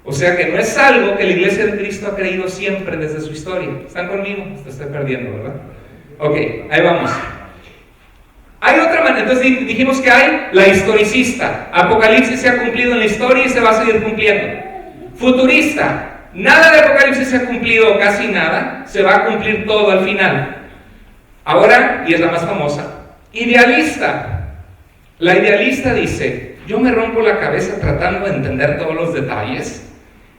O sea que no es algo que la Iglesia de Cristo ha creído siempre desde su historia. ¿Están conmigo? Te estoy perdiendo, ¿verdad? Ok, ahí vamos. Hay otra manera. Entonces dijimos que hay la historicista. Apocalipsis se ha cumplido en la historia y se va a seguir cumpliendo. Futurista. Nada de Apocalipsis se ha cumplido, casi nada. Se va a cumplir todo al final. Ahora, y es la más famosa, idealista. La idealista dice: yo me rompo la cabeza tratando de entender todos los detalles.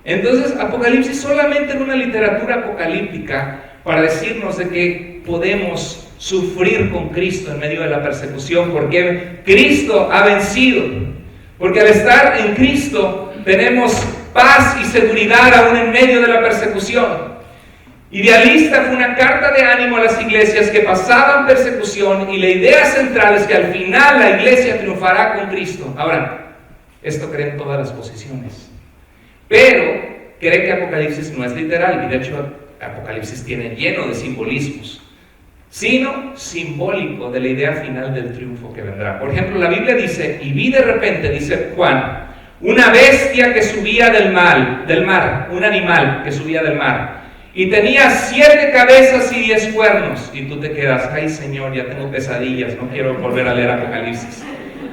Entonces, Apocalipsis solamente era una literatura apocalíptica para decirnos de que podemos sufrir con Cristo en medio de la persecución, porque Cristo ha vencido, porque al estar en Cristo tenemos paz y seguridad aún en medio de la persecución. Idealista fue una carta de ánimo a las iglesias que pasaban persecución, y la idea central es que al final la iglesia triunfará con Cristo. Ahora, esto creen todas las posiciones, pero cree que Apocalipsis no es literal, y de hecho Apocalipsis tiene lleno de simbolismos, sino simbólico de la idea final del triunfo que vendrá. Por ejemplo, la Biblia dice: y vi de repente, dice Juan, una bestia que subía del mar, un animal que subía del mar, y tenía 7 cabezas y 10 cuernos. Y tú te quedas: ay Señor, ya tengo pesadillas, no quiero volver a leer Apocalipsis.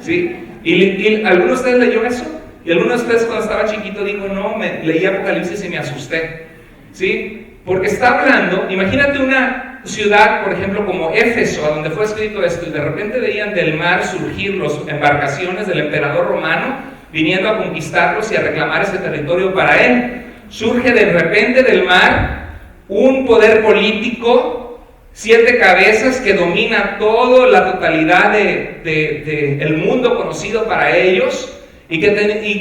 ¿Sí? ¿Y alguno de ustedes leyó eso? Y alguno de ustedes cuando estaba chiquito dijo: no, leí Apocalipsis y me asusté. ¿Sí? Porque está hablando, imagínate una ciudad, por ejemplo, como Éfeso, a donde fue escrito esto, y de repente veían del mar surgir las embarcaciones del emperador romano, viniendo a conquistarlos y a reclamar ese territorio para él. Surge de repente del mar un poder político, 7 cabezas, que domina toda la totalidad del mundo conocido para ellos, y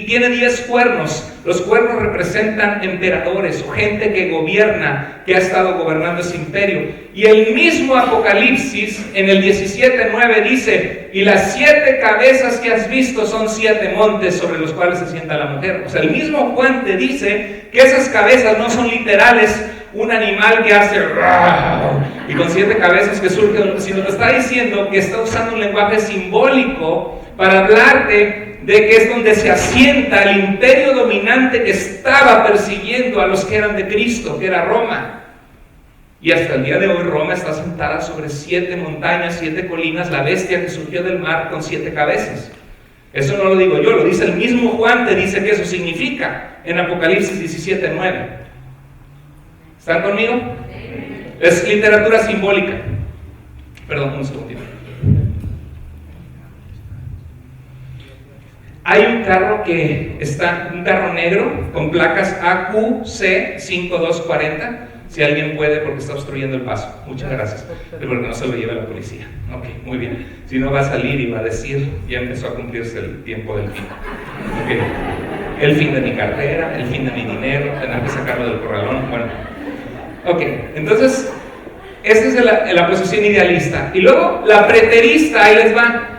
tiene 10 cuernos. Los cuernos representan emperadores o gente que gobierna, que ha estado gobernando ese imperio. Y el mismo Apocalipsis en el 17:9 dice: y las 7 cabezas que has visto son 7 montes sobre los cuales se sienta la mujer. O sea, el mismo Juan te dice que esas cabezas no son literales, un animal que hace y con 7 cabezas que surge, sino te está diciendo que está usando un lenguaje simbólico para hablarte de que es donde se asienta el imperio dominante que estaba persiguiendo a los que eran de Cristo, que era Roma. Y hasta el día de hoy Roma está sentada sobre 7 montañas, 7 colinas, la bestia que surgió del mar con 7 cabezas. Eso no lo digo yo, lo dice el mismo Juan, te dice que eso significa en Apocalipsis 17:9. ¿Están conmigo? Es literatura simbólica. Perdón, un segundito. Hay un carro un carro negro con placas AQC5240. Si alguien puede, porque está obstruyendo el paso. Muchas gracias. Porque no se lo lleva la policía. Ok, muy bien. Si no, va a salir y va a decir: ya empezó a cumplirse el tiempo del fin. Okay. El fin de mi carrera, el fin de mi dinero, tener que sacarlo del corralón. Bueno, ok, entonces esta es la posición idealista. Y luego la preterista, ahí les va.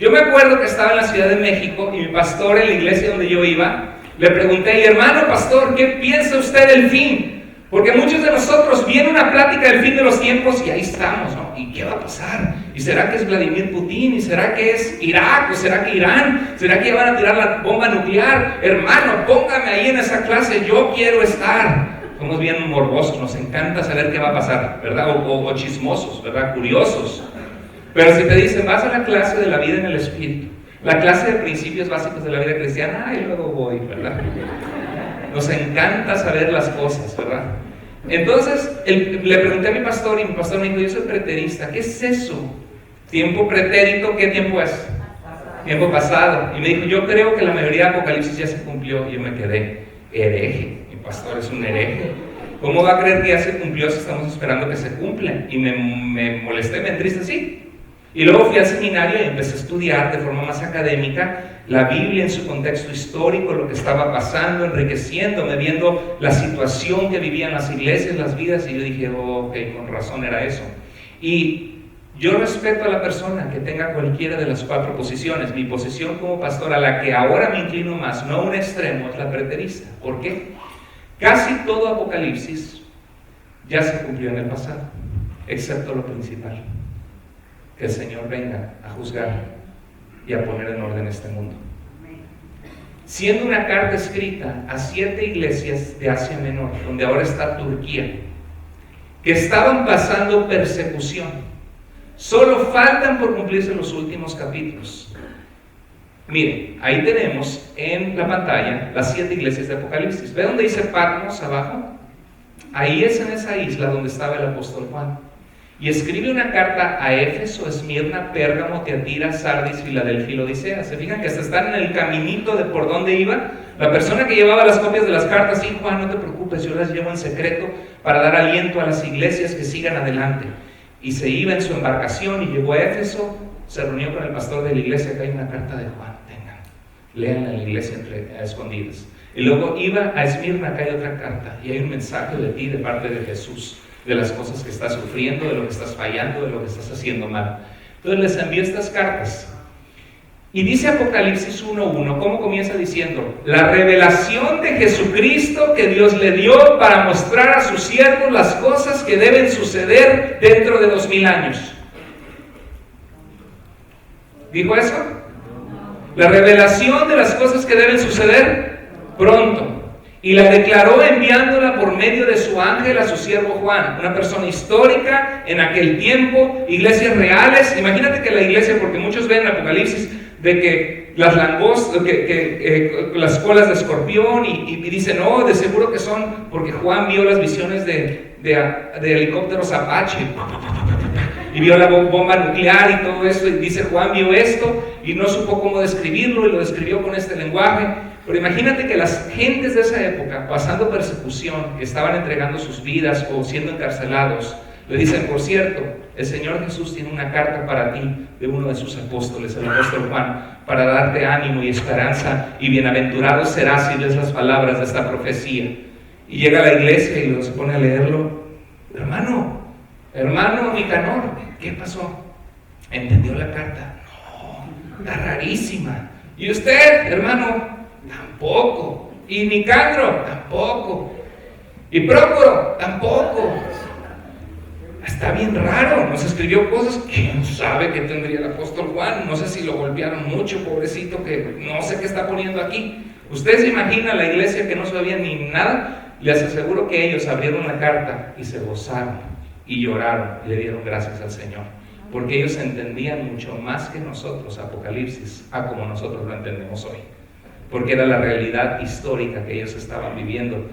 Yo me acuerdo que estaba en la Ciudad de México y mi pastor en la iglesia donde yo iba, le pregunté: hermano pastor, ¿qué piensa usted del fin? Porque muchos de nosotros viene una plática del fin de los tiempos y ahí estamos, ¿no? ¿Y qué va a pasar? ¿Y será que es Vladimir Putin? ¿Y será que es Irak? ¿O será que Irán? ¿Será que ya van a tirar la bomba nuclear? Hermano, póngame ahí en esa clase, yo quiero estar. Somos bien morbosos, nos encanta saber qué va a pasar, ¿verdad? O chismosos, ¿verdad? Curiosos. Pero si te dicen: vas a la clase de la vida en el Espíritu, la clase de principios básicos de la vida cristiana, y luego voy, ¿verdad? Nos encanta saber las cosas, ¿verdad? Entonces le pregunté a mi pastor y mi pastor me dijo, yo soy preterista. ¿Qué es eso? Tiempo pretérito, ¿qué tiempo es? Tiempo pasado. Y me dijo, yo creo que la mayoría de Apocalipsis ya se cumplió. Y yo me quedé, hereje. Mi pastor es un hereje. ¿Cómo va a creer que ya se cumplió si estamos esperando que se cumpla? Y me molesté, me entristecí. Y luego fui al seminario y empecé a estudiar de forma más académica la Biblia en su contexto histórico, lo que estaba pasando, enriqueciéndome, viendo la situación que vivían las iglesias, las vidas, y yo dije, oh, ok, con razón era eso. Y yo respeto a la persona que tenga cualquiera de las cuatro posiciones. Mi posición como pastor, a la que ahora me inclino más, no a un extremo, es la preterista. ¿Por qué? Casi todo Apocalipsis ya se cumplió en el pasado, excepto lo principal, que el Señor venga a juzgar y a poner en orden este mundo. Siendo una carta escrita a 7 iglesias de Asia Menor, donde ahora está Turquía, que estaban pasando persecución, solo faltan por cumplirse los últimos capítulos. Miren, ahí tenemos en la pantalla las 7 iglesias de Apocalipsis. ¿Ve donde dice Patmos abajo? Ahí es en esa isla donde estaba el apóstol Juan. Y escribe una carta a Éfeso, Esmirna, Pérgamo, Tiatira, Sardis, Filadelfia y Laodicea. ¿Se fijan que hasta están en el caminito de por dónde iba? La persona que llevaba las copias de las cartas, sí, Juan, no te preocupes, yo las llevo en secreto para dar aliento a las iglesias que sigan adelante. Y se iba en su embarcación y llegó a Éfeso, se reunió con el pastor de la iglesia, que hay una carta de Juan, tengan, léanla en la iglesia a escondidas. Y luego iba a Esmirna, acá hay otra carta, y hay un mensaje de ti de parte de Jesús, de las cosas que estás sufriendo, de lo que estás fallando, de lo que estás haciendo mal. Entonces les envió estas cartas. Y dice Apocalipsis 1:1, ¿cómo comienza diciendo? La revelación de Jesucristo que Dios le dio para mostrar a sus siervos las cosas que deben suceder dentro de 2000 años. ¿Dijo eso? La revelación de las cosas que deben suceder pronto. Y la declaró enviándola por medio de su ángel a su siervo Juan, una persona histórica en aquel tiempo, iglesias reales. Imagínate que la iglesia, porque muchos ven en Apocalipsis de que las langostas, las colas de escorpión, y dicen, no, de seguro que son, porque Juan vio las visiones de helicópteros Apache, y vio la bomba nuclear y todo eso, y dice, Juan vio esto, y no supo cómo describirlo, y lo describió con este lenguaje. Pero imagínate que las gentes de esa época, pasando persecución, que estaban entregando sus vidas o siendo encarcelados, le dicen, por cierto, el Señor Jesús tiene una carta para ti de uno de sus apóstoles, el apóstol Juan, para darte ánimo y esperanza, y bienaventurado serás si lees las palabras de esta profecía. Y llega a la iglesia y luego se pone a leerlo. Hermano Nicanor, ¿qué pasó? ¿Entendió la carta? No, está rarísima. ¿Y usted, hermano? Tampoco. ¿Y Nicandro? Tampoco. ¿Y Prócoro? Tampoco. Está bien raro, nos escribió cosas, quién sabe qué tendría el apóstol Juan, no sé si lo golpearon mucho, pobrecito, que no sé qué está poniendo aquí. Ustedes se imaginan la iglesia que no sabía ni nada. Les aseguro que ellos abrieron la carta y se gozaron y lloraron y le dieron gracias al Señor, porque ellos entendían mucho más que nosotros Apocalipsis, a como nosotros lo entendemos hoy, porque era la realidad histórica que ellos estaban viviendo,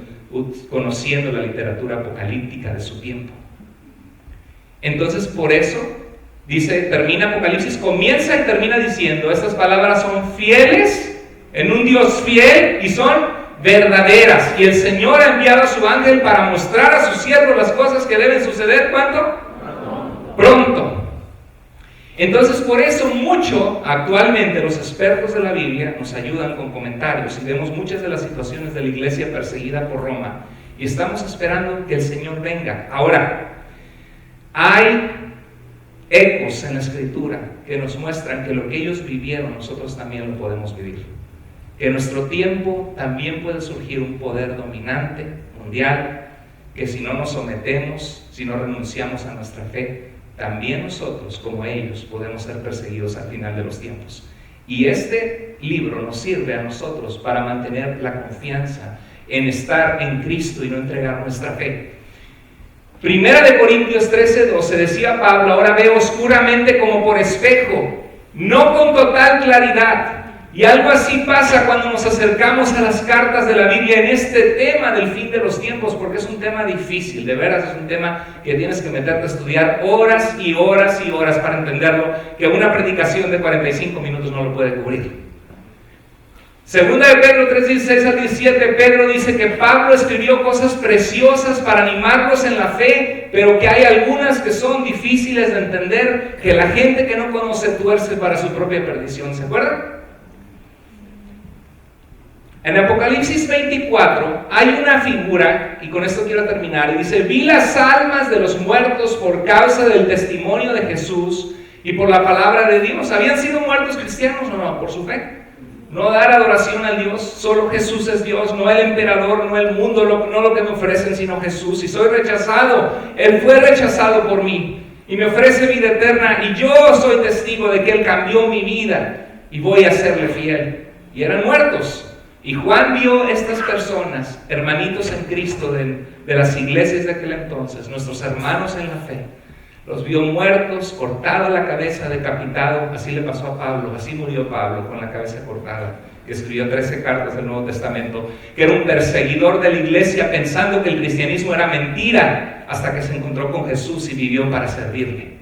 conociendo la literatura apocalíptica de su tiempo. Entonces, por eso, dice, termina Apocalipsis, comienza y termina diciendo, estas palabras son fieles, en un Dios fiel, y son verdaderas. Y el Señor ha enviado a su ángel para mostrar a sus siervos las cosas que deben suceder, ¿cuándo? Pronto. Entonces, por eso mucho, actualmente, los expertos de la Biblia nos ayudan con comentarios, y vemos muchas de las situaciones de la iglesia perseguida por Roma, y estamos esperando que el Señor venga. Ahora, hay ecos en la Escritura que nos muestran que lo que ellos vivieron, nosotros también lo podemos vivir. Que en nuestro tiempo también puede surgir un poder dominante, mundial, que si no nos sometemos, si no renunciamos a nuestra fe, también nosotros, como ellos, podemos ser perseguidos al final de los tiempos. Y este libro nos sirve a nosotros para mantener la confianza en estar en Cristo y no entregar nuestra fe. Primera de Corintios 13:12 decía Pablo, ahora veo oscuramente como por espejo, no con total claridad, Y algo así pasa cuando nos acercamos a las cartas de la Biblia en este tema del fin de los tiempos, porque es un tema difícil, de veras es un tema que tienes que meterte a estudiar horas y horas y horas para entenderlo, que una predicación de 45 minutos no lo puede cubrir. Segunda de Pedro 3:16 al 17, Pedro dice que Pablo escribió cosas preciosas para animarlos en la fe, pero que hay algunas que son difíciles de entender, que la gente que no conoce tuerce para su propia perdición. ¿Se acuerdan? En Apocalipsis 24 hay una figura, y con esto quiero terminar, y dice: vi las almas de los muertos por causa del testimonio de Jesús y por la palabra de Dios. ¿Habían sido muertos cristianos o no? Por su fe. No dar adoración al Dios, solo Jesús es Dios, no el emperador, no el mundo, no lo que me ofrecen, sino Jesús. Y soy rechazado, Él fue rechazado por mí y me ofrece vida eterna, y yo soy testigo de que Él cambió mi vida y voy a serle fiel. Y eran muertos. Y Juan vio estas personas, hermanitos en Cristo de las iglesias de aquel entonces, nuestros hermanos en la fe, los vio muertos, cortada la cabeza, decapitado. Así le pasó a Pablo, así murió Pablo, con la cabeza cortada, que escribió 13 cartas del Nuevo Testamento, que era un perseguidor de la iglesia, pensando que el cristianismo era mentira, hasta que se encontró con Jesús y vivió para servirle.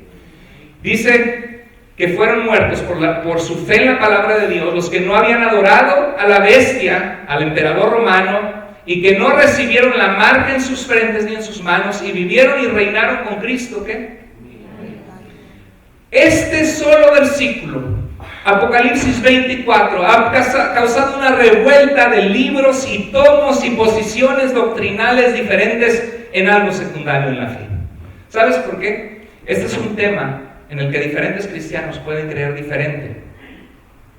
Dice que fueron muertos por su fe en la palabra de Dios, los que no habían adorado a la bestia, al emperador romano, y que no recibieron la marca en sus frentes ni en sus manos, y vivieron y reinaron con Cristo. ¿Qué? Este solo versículo, Apocalipsis 24, ha causado una revuelta de libros y tomos y posiciones doctrinales diferentes en algo secundario en la fe. ¿Sabes por qué? Este es un tema en el que diferentes cristianos pueden creer diferente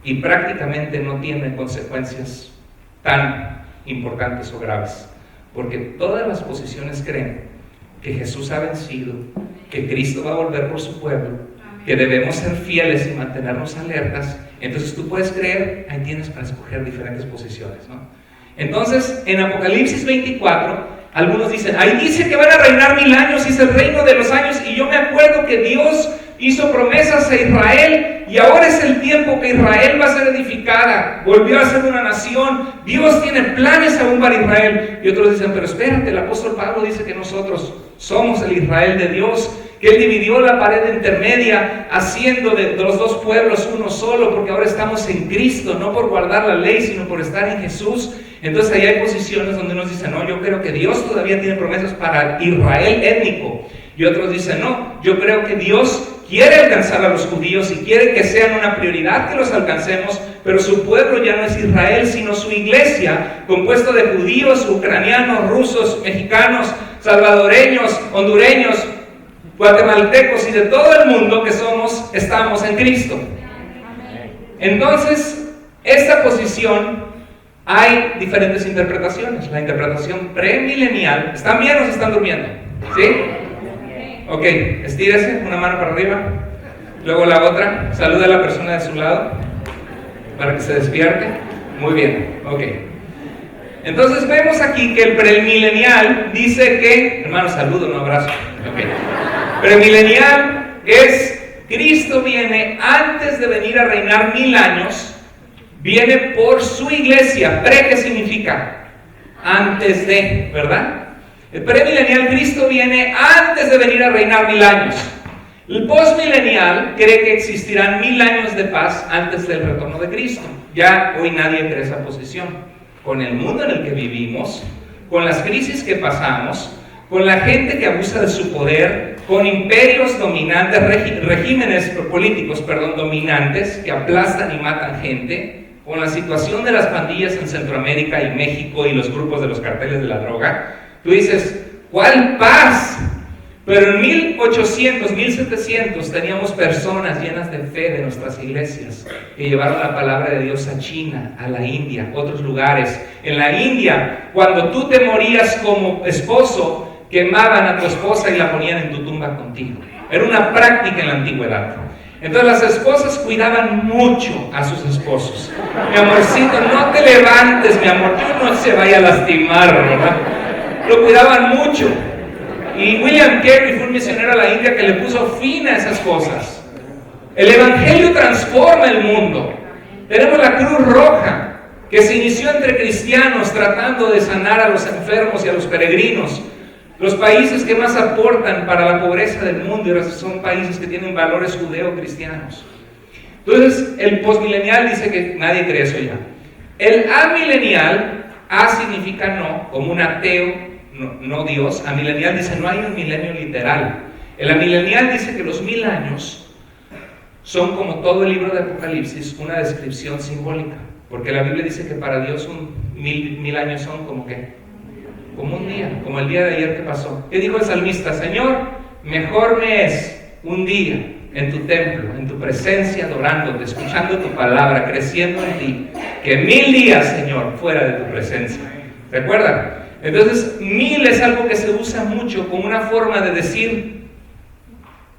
y prácticamente no tiene consecuencias tan importantes o graves, porque todas las posiciones creen que Jesús ha vencido, que Cristo va a volver por su pueblo, que debemos ser fieles y mantenernos alertas. Entonces tú puedes creer, ahí tienes para escoger diferentes posiciones, ¿no? Entonces en Apocalipsis 24 algunos dicen, ahí dice que van a reinar 1000 años y es el reino de los años, y yo me acuerdo que Dios hizo promesas a Israel, y ahora es el tiempo que Israel va a ser edificada, volvió a ser una nación, Dios tiene planes aún para Israel. Y otros dicen, pero espérate, el apóstol Pablo dice que nosotros somos el Israel de Dios, que Él dividió la pared intermedia, haciendo de los dos pueblos uno solo, porque ahora estamos en Cristo, no por guardar la ley, sino por estar en Jesús. Entonces ahí hay posiciones donde unos dicen, no, yo creo que Dios todavía tiene promesas para Israel étnico. Y otros dicen, no, yo creo que Dios quiere alcanzar a los judíos y quiere que sean una prioridad que los alcancemos, pero su pueblo ya no es Israel, sino su iglesia, compuesto de judíos, ucranianos, rusos, mexicanos, salvadoreños, hondureños, guatemaltecos y de todo el mundo que estamos en Cristo. Entonces, esta posición, hay diferentes interpretaciones. La interpretación premilenial, ¿están bien o se están durmiendo? ¿Sí? Ok, estírese, una mano para arriba, luego la otra, saluda a la persona de su lado para que se despierte. Muy bien, ok. Entonces vemos aquí que el premilenial dice que, hermano, saludo, no abrazo. Okay. Premilenial es, Cristo viene antes de venir a reinar 1000 años, viene por su iglesia. ¿Qué significa? Antes de, ¿verdad? El premilenial, Cristo viene antes de venir a reinar 1000 años. El postmilenial cree que existirán 1000 años de paz antes del retorno de Cristo. Ya hoy nadie cree esa posición. Con el mundo en el que vivimos, con las crisis que pasamos, con la gente que abusa de su poder, con imperios dominantes, regímenes políticos, dominantes, que aplastan y matan gente, con la situación de las pandillas en Centroamérica y México y los grupos de los carteles de la droga, tú dices, ¿cuál paz? Pero en 1800, 1700 teníamos personas llenas de fe de nuestras iglesias que llevaron la palabra de Dios a China, a la India, a otros lugares. En la India, cuando tú te morías como esposo, quemaban a tu esposa y la ponían en tu tumba contigo. Era una práctica en la antigüedad. Entonces las esposas cuidaban mucho a sus esposos. Mi amorcito, no te levantes, mi amor, que no se vaya a lastimar, ¿verdad? Lo cuidaban mucho. Y William Carey fue un misionero a la India que le puso fin a esas cosas. El evangelio transforma el mundo. Tenemos la Cruz Roja, que se inició entre cristianos tratando de sanar a los enfermos y a los peregrinos. Los países que más aportan para la pobreza del mundo son países que tienen valores judeo-cristianos. Entonces, el postmilenial dice que nadie cree eso ya. El amilenial, A significa no, como un ateo, no Dios. Amilenial dice no hay un milenio literal. El amilenial dice que los 1000 años son, como todo el libro de Apocalipsis, una descripción simbólica. Porque la Biblia dice que para Dios mil años son como ¿qué? Como un día, como el día de ayer que pasó. ¿Qué dijo el salmista? Señor, mejor me es un día en tu templo, en tu presencia, adorándote, escuchando tu palabra, creciendo en ti, que 1000 días, Señor, fuera de tu presencia. ¿Recuerdan? Entonces, 1000 es algo que se usa mucho como una forma de decir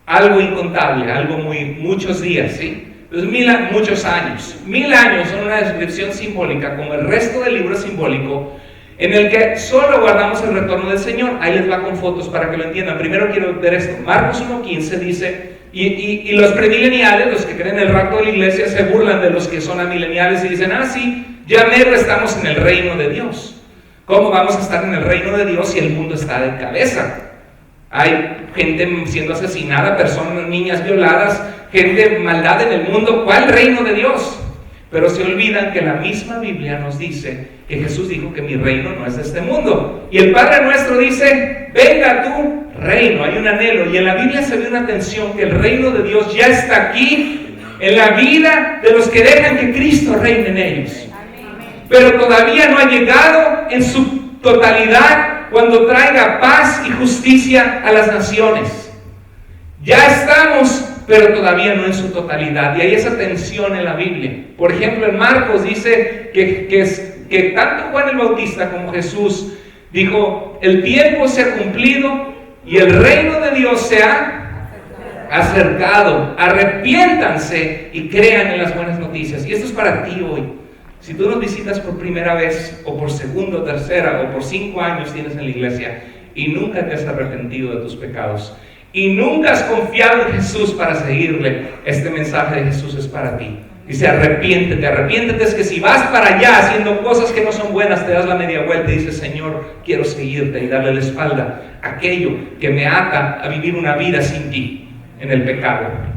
algo incontable, algo muchos días, ¿sí? Entonces, muchos años. 1000 años son una descripción simbólica, como el resto del libro es simbólico, en el que solo guardamos el retorno del Señor. Ahí les va con fotos para que lo entiendan. Primero quiero ver esto. Marcos 1:15 dice, y los premileniales, los que creen en el rapto de la iglesia, se burlan de los que son amileniales y dicen, sí, ya mero estamos en el reino de Dios. ¿Cómo vamos a estar en el reino de Dios si el mundo está de cabeza? Hay gente siendo asesinada, personas, niñas violadas, gente maldad en el mundo. ¿Cuál reino de Dios? Pero se olvidan que la misma Biblia nos dice que Jesús dijo que mi reino no es de este mundo. Y el Padre nuestro dice, venga tu reino. Hay un anhelo. Y en la Biblia se ve una tensión que el reino de Dios ya está aquí, en la vida de los que dejan que Cristo reine en ellos. Pero todavía no ha llegado en su totalidad cuando traiga paz y justicia a las naciones. Ya estamos, pero todavía no en su totalidad. Y hay esa tensión en la Biblia. Por ejemplo, en Marcos dice que tanto Juan el Bautista como Jesús dijo, el tiempo se ha cumplido y el reino de Dios se ha acercado. Arrepiéntanse y crean en las buenas noticias. Y esto es para ti hoy. Si tú nos visitas por primera vez, o por segunda, o tercera, o por 5 años tienes en la iglesia y nunca te has arrepentido de tus pecados, y nunca has confiado en Jesús para seguirle, este mensaje de Jesús es para ti. Dice, arrepiéntete, es que si vas para allá haciendo cosas que no son buenas, te das la media vuelta y dices, Señor, quiero seguirte y darle la espalda a aquello que me ata a vivir una vida sin ti, en el pecado.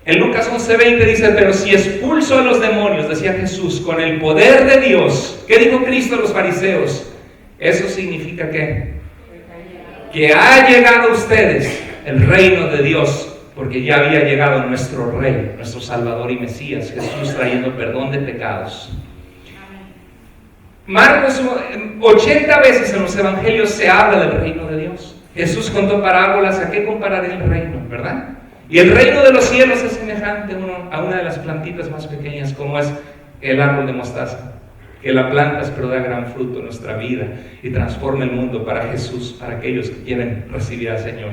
En Lucas 11:20 dice, pero si expulso a los demonios, decía Jesús, con el poder de Dios, ¿qué dijo Cristo a los fariseos? Eso significa que ha llegado a ustedes el reino de Dios, porque ya había llegado nuestro Rey, nuestro Salvador y Mesías, Jesús, trayendo perdón de pecados. Marcos 80 veces en los evangelios se habla del reino de Dios. Jesús contó parábolas. ¿A qué compararé el reino, verdad? Y el reino de los cielos es semejante a una de las plantitas más pequeñas, como es el árbol de mostaza, que la plantas pero da gran fruto en nuestra vida y transforma el mundo para Jesús, para aquellos que quieren recibir al Señor.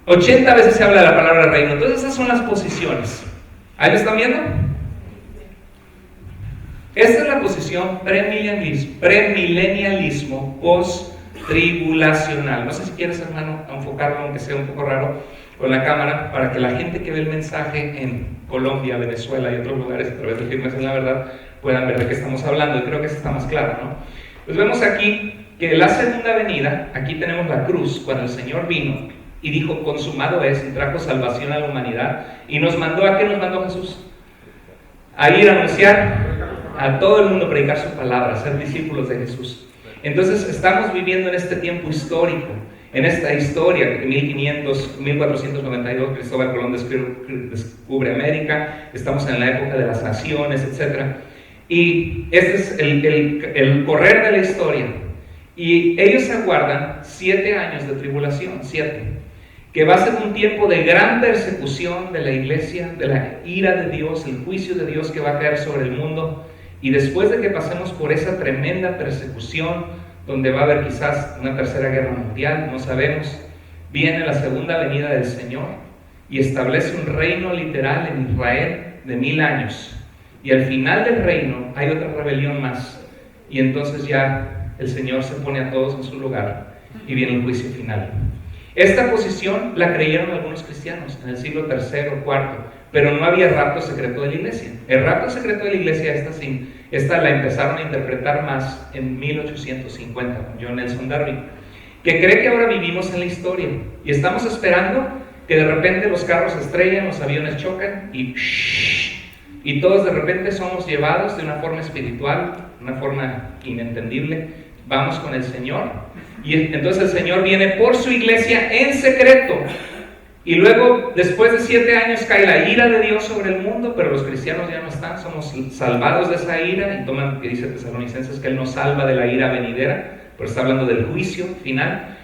80 veces se habla de la palabra reino. Entonces esas son las posiciones. ¿Ahí lo están viendo? Esta es la posición premilenialismo post-tribulacional. No sé si quieres, hermano, enfocarlo, aunque sea un poco raro, con la cámara, para que la gente que ve el mensaje en Colombia, Venezuela y otros lugares a través de Firmes en la Verdad puedan ver de qué estamos hablando. Y creo que eso está más claro, ¿no? Pues vemos aquí que la segunda venida, aquí tenemos la cruz, cuando el Señor vino y dijo, consumado es, y trajo salvación a la humanidad, y nos mandó, ¿a qué nos mandó Jesús? A ir a anunciar a todo el mundo, predicar su palabra, ser discípulos de Jesús. Entonces estamos viviendo en este tiempo histórico, en esta historia, 1492, Cristóbal Colón descubre América, estamos en la época de las naciones, etc. Y este es el correr de la historia. Y ellos aguardan 7 años de tribulación, 7, que va a ser un tiempo de gran persecución de la iglesia, de la ira de Dios, el juicio de Dios que va a caer sobre el mundo. Y después de que pasemos por esa tremenda persecución, donde va a haber quizás una tercera guerra mundial, no sabemos, viene la segunda venida del Señor y establece un reino literal en Israel de 1000 años. Y al final del reino hay otra rebelión más, y entonces ya el Señor se pone a todos en su lugar y viene el juicio final. Esta posición la creyeron algunos cristianos en el siglo III o IV, pero no había rapto secreto de la iglesia. El rapto secreto de la iglesia, esta la empezaron a interpretar más en 1850 con John Nelson Darby, que cree que ahora vivimos en la historia y estamos esperando que de repente los carros se estrellan, los aviones chocan y todos de repente somos llevados de una forma espiritual, una forma inentendible, vamos con el Señor, y entonces el Señor viene por su iglesia en secreto, y luego después de 7 años cae la ira de Dios sobre el mundo, pero los cristianos ya no están, somos salvados de esa ira, y toman, que dice Tesalonicenses, que Él nos salva de la ira venidera, pero está hablando del juicio final,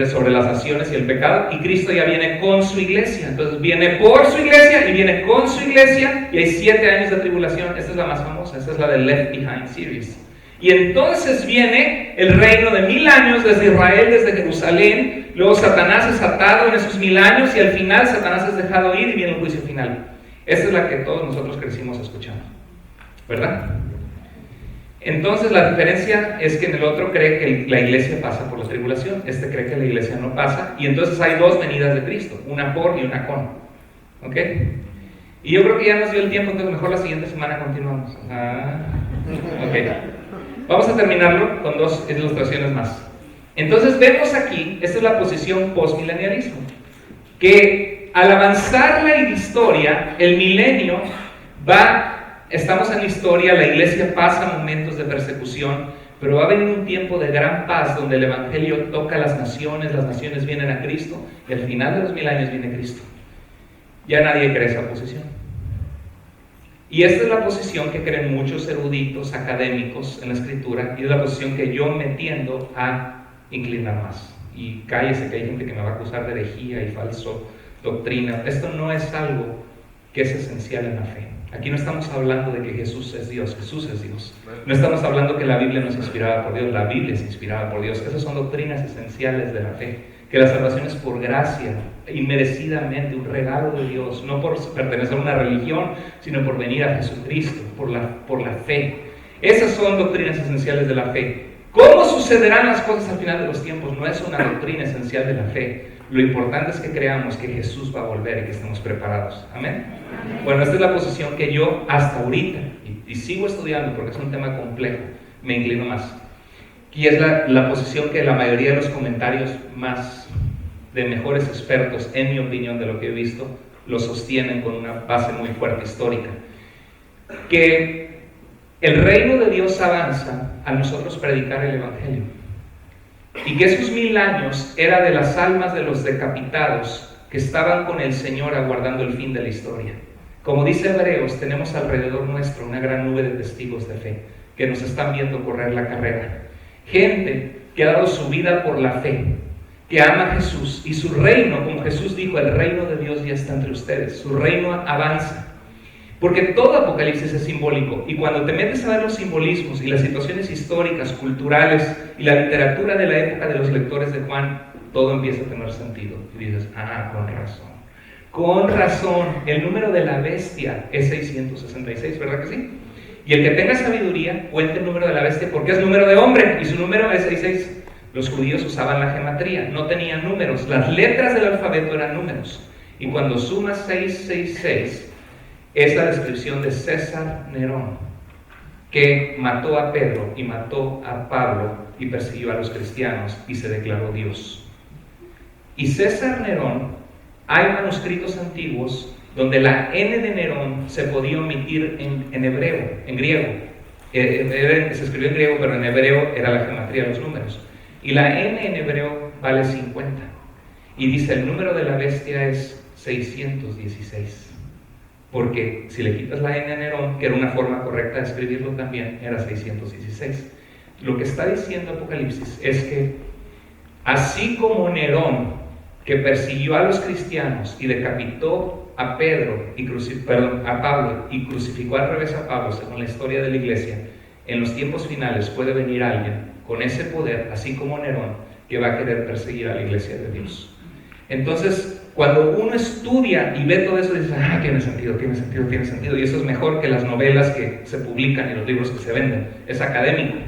sobre las naciones y el pecado, y Cristo ya viene con su iglesia. Entonces viene por su iglesia y viene con su iglesia, y hay 7 años de tribulación. Esta es la más famosa, esta es la de Left Behind Series. Y entonces viene el reino de 1000 años desde Israel, desde Jerusalén. Luego Satanás es atado en esos 1000 años, y al final Satanás es dejado ir y viene el juicio final. Esta es la que todos nosotros crecimos escuchando, ¿verdad? Entonces la diferencia es que en el otro cree que la iglesia pasa por la tribulación, este cree que la iglesia no pasa, y entonces hay 2 venidas de Cristo, una por y una con. ¿Ok? Y yo creo que ya nos dio el tiempo, entonces mejor la siguiente semana continuamos. Ok. Vamos a terminarlo con 2 ilustraciones más. Entonces vemos aquí, esta es la posición postmilenialismo, que al avanzar la historia, el milenio estamos en la historia, la iglesia pasa momentos de persecución, pero va a venir un tiempo de gran paz donde el evangelio toca a las naciones vienen a Cristo, y al final de los 1000 años viene Cristo. Ya nadie cree esa posición. Y esta es la posición que creen muchos eruditos académicos en la escritura, y es la posición que yo me tiendo a inclinar más. Y cállese que hay gente que me va a acusar de herejía y falso doctrina. Esto no es algo que es esencial en la fe. Aquí no estamos hablando de que Jesús es Dios, Jesús es Dios. No estamos hablando que la Biblia no es inspirada por Dios, la Biblia es inspirada por Dios. Esas son doctrinas esenciales de la fe. Que la salvación es por gracia, inmerecidamente, un regalo de Dios, no por pertenecer a una religión, sino por venir a Jesucristo, por la fe. Esas son doctrinas esenciales de la fe. ¿Cómo sucederán las cosas al final de los tiempos? No es una doctrina esencial de la fe. Lo importante es que creamos que Jesús va a volver y que estemos preparados. ¿Amén? Bueno, esta es la posición que yo hasta ahorita, y sigo estudiando porque es un tema complejo, me inclino más. Y es la posición que la mayoría de los comentarios más de mejores expertos, en mi opinión, de lo que he visto, lo sostienen con una base muy fuerte histórica. Que el reino de Dios avanza a nosotros predicar el evangelio. Y que esos 1000 años era de las almas de los decapitados que estaban con el Señor aguardando el fin de la historia. Como dice Hebreos, tenemos alrededor nuestro una gran nube de testigos de fe que nos están viendo correr la carrera. Gente que ha dado su vida por la fe, que ama a Jesús, y su reino, como Jesús dijo, el reino de Dios ya está entre ustedes, su reino avanza. Porque todo Apocalipsis es simbólico, y cuando te metes a ver los simbolismos y las situaciones históricas, culturales y la literatura de la época de los lectores de Juan, todo empieza a tener sentido. Y dices, con razón, el número de la bestia es 666, ¿verdad que sí? Y el que tenga sabiduría, cuente el número de la bestia, porque es número de hombre, y su número es 66. Los judíos usaban la gematría, no tenían números, las letras del alfabeto eran números. Y cuando sumas 666, es la descripción de César Nerón, que mató a Pedro y mató a Pablo y persiguió a los cristianos y se declaró Dios. Y César Nerón, hay manuscritos antiguos donde la N de Nerón se podía omitir en hebreo, en griego. Se escribió en griego, pero en hebreo era la gematría de los números. Y la N en hebreo vale 50. Y dice, el número de la bestia es 616. Porque si le quitas la N a Nerón, que era una forma correcta de escribirlo también, era 616. Lo que está diciendo Apocalipsis es que así como Nerón, que persiguió a los cristianos y decapitó a Pablo y crucificó al revés a Pablo, según la historia de la iglesia, en los tiempos finales puede venir alguien con ese poder, así como Nerón, que va a querer perseguir a la iglesia de Dios. Entonces, cuando uno estudia y ve todo eso, dice, tiene sentido, y eso es mejor que las novelas que se publican y los libros que se venden, es académico.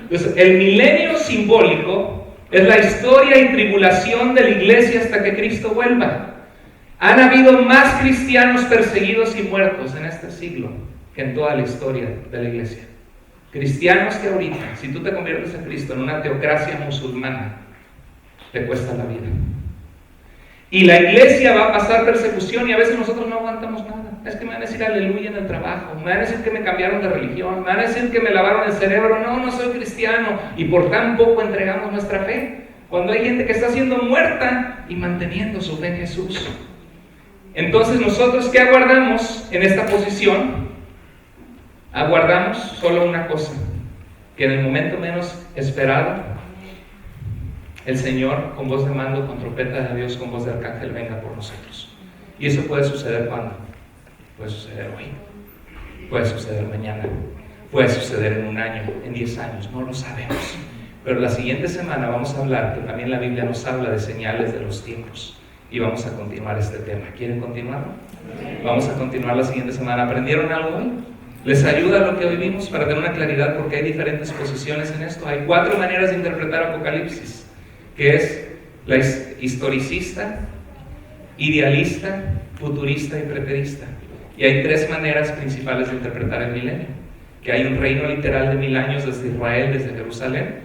Entonces, el milenio simbólico es la historia y tribulación de la iglesia hasta que Cristo vuelva. Han habido más cristianos perseguidos y muertos en este siglo que en toda la historia de la iglesia. Cristianos que ahorita, si tú te conviertes en Cristo en una teocracia musulmana, te cuesta la vida. Y la iglesia va a pasar persecución y a veces nosotros no aguantamos nada. Es que me van a decir aleluya en el trabajo, me van a decir que me cambiaron de religión, me van a decir que me lavaron el cerebro. No, no soy cristiano. Y por tan poco entregamos nuestra fe. Cuando hay gente que está siendo muerta y manteniendo su fe en Jesús. Entonces nosotros, ¿qué aguardamos en esta posición? Aguardamos solo una cosa, que en el momento menos esperado, el Señor con voz de mando, con trompeta de Dios, con voz de arcángel venga por nosotros. Y eso puede suceder ¿cuándo? Puede suceder hoy, puede suceder mañana, puede suceder en 1 año, en 10 años, no lo sabemos. Pero la siguiente semana vamos a hablar, que también la Biblia nos habla de señales de los tiempos. Y vamos a continuar este tema. ¿Quieren continuarlo? Vamos a continuar la siguiente semana. ¿Aprendieron algo hoy? ¿Les ayuda lo que hoy vimos para tener una claridad? Porque hay diferentes posiciones en esto. Hay 4 maneras de interpretar Apocalipsis, que es la historicista, idealista, futurista y preterista. Y hay 3 maneras principales de interpretar el milenio. Que hay un reino literal de 1000 años desde Israel, desde Jerusalén,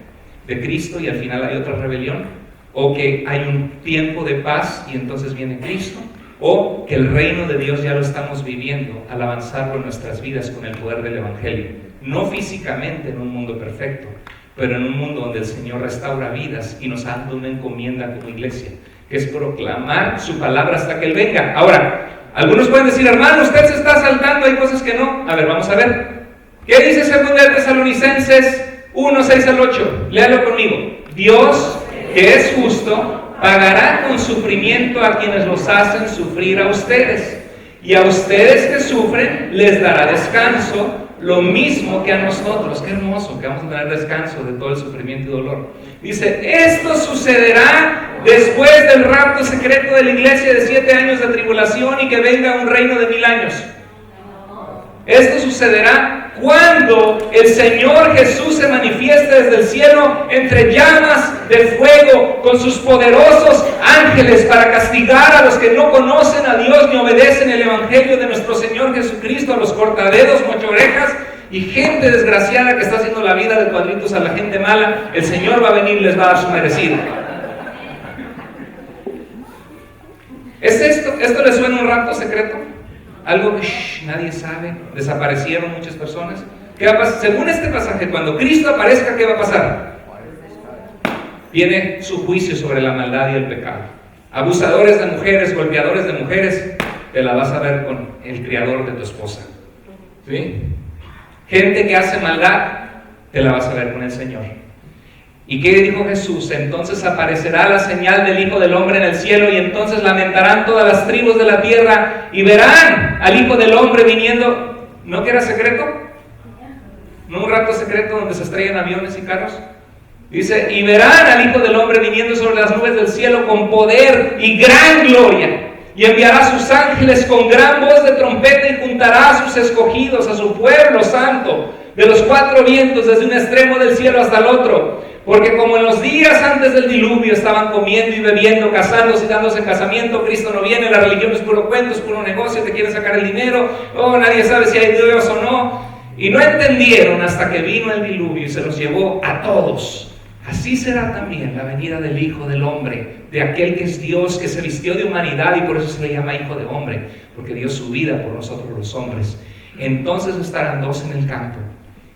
de Cristo, y al final hay otra rebelión. O que hay un tiempo de paz y entonces viene Cristo, o que el reino de Dios ya lo estamos viviendo al avanzarlo en nuestras vidas con el poder del Evangelio. No físicamente en un mundo perfecto, pero en un mundo donde el Señor restaura vidas y nos ha dado una encomienda como iglesia, que es proclamar su palabra hasta que Él venga. Ahora, algunos pueden decir, hermano, usted se está saltando, hay cosas que no. A ver, vamos a ver. ¿Qué dice 2 Tesalonicenses 1, 6 al 8? Léalo conmigo. Dios, que es justo, pagará con sufrimiento a quienes los hacen sufrir a ustedes, y a ustedes que sufren les dará descanso, lo mismo que a nosotros. Qué hermoso que vamos a tener descanso de todo el sufrimiento y dolor. Dice, esto sucederá después del rapto secreto de la iglesia de 7 años de tribulación y que venga un reino de 1000 años. Esto sucederá cuando el Señor Jesús se manifieste desde el cielo entre llamas de fuego con sus poderosos ángeles para castigar a los que no conocen a Dios ni obedecen el Evangelio de nuestro Señor Jesucristo, a los cortadedos, mochorejas y gente desgraciada que está haciendo la vida de cuadritos a la gente mala. El Señor va a venir y les va a dar su merecido. ¿Es esto? ¿Esto les suena un rapto secreto? Algo que nadie sabe. Desaparecieron muchas personas. ¿Qué va a pasar? Según este pasaje, cuando Cristo aparezca, ¿qué va a pasar? Viene su juicio sobre la maldad y el pecado. Abusadores de mujeres, golpeadores de mujeres, te la vas a ver con el criador de tu esposa. ¿Sí? Gente que hace maldad, te la vas a ver con el Señor. ¿Y qué dijo Jesús? Entonces aparecerá la señal del Hijo del Hombre en el cielo, y entonces lamentarán todas las tribus de la tierra y verán al Hijo del Hombre viniendo. ¿No que era secreto? ¿No un rato secreto donde se estrellan aviones y carros? Dice, y verán al Hijo del Hombre viniendo sobre las nubes del cielo con poder y gran gloria, y enviará a sus ángeles con gran voz de trompeta y juntará a sus escogidos, a su pueblo santo, de los 4 vientos, desde un extremo del cielo hasta el otro. Porque como en los días antes del diluvio estaban comiendo y bebiendo, casándose y dándose en casamiento, Cristo no viene, la religión es puro cuento, es puro negocio, te quieren sacar el dinero, nadie sabe si hay Dios o no. Y no entendieron hasta que vino el diluvio y se los llevó a todos. Así será también la venida del Hijo del Hombre, de aquel que es Dios, que se vistió de humanidad y por eso se le llama Hijo de Hombre, porque dio su vida por nosotros los hombres. Entonces estarán 2 en el campo,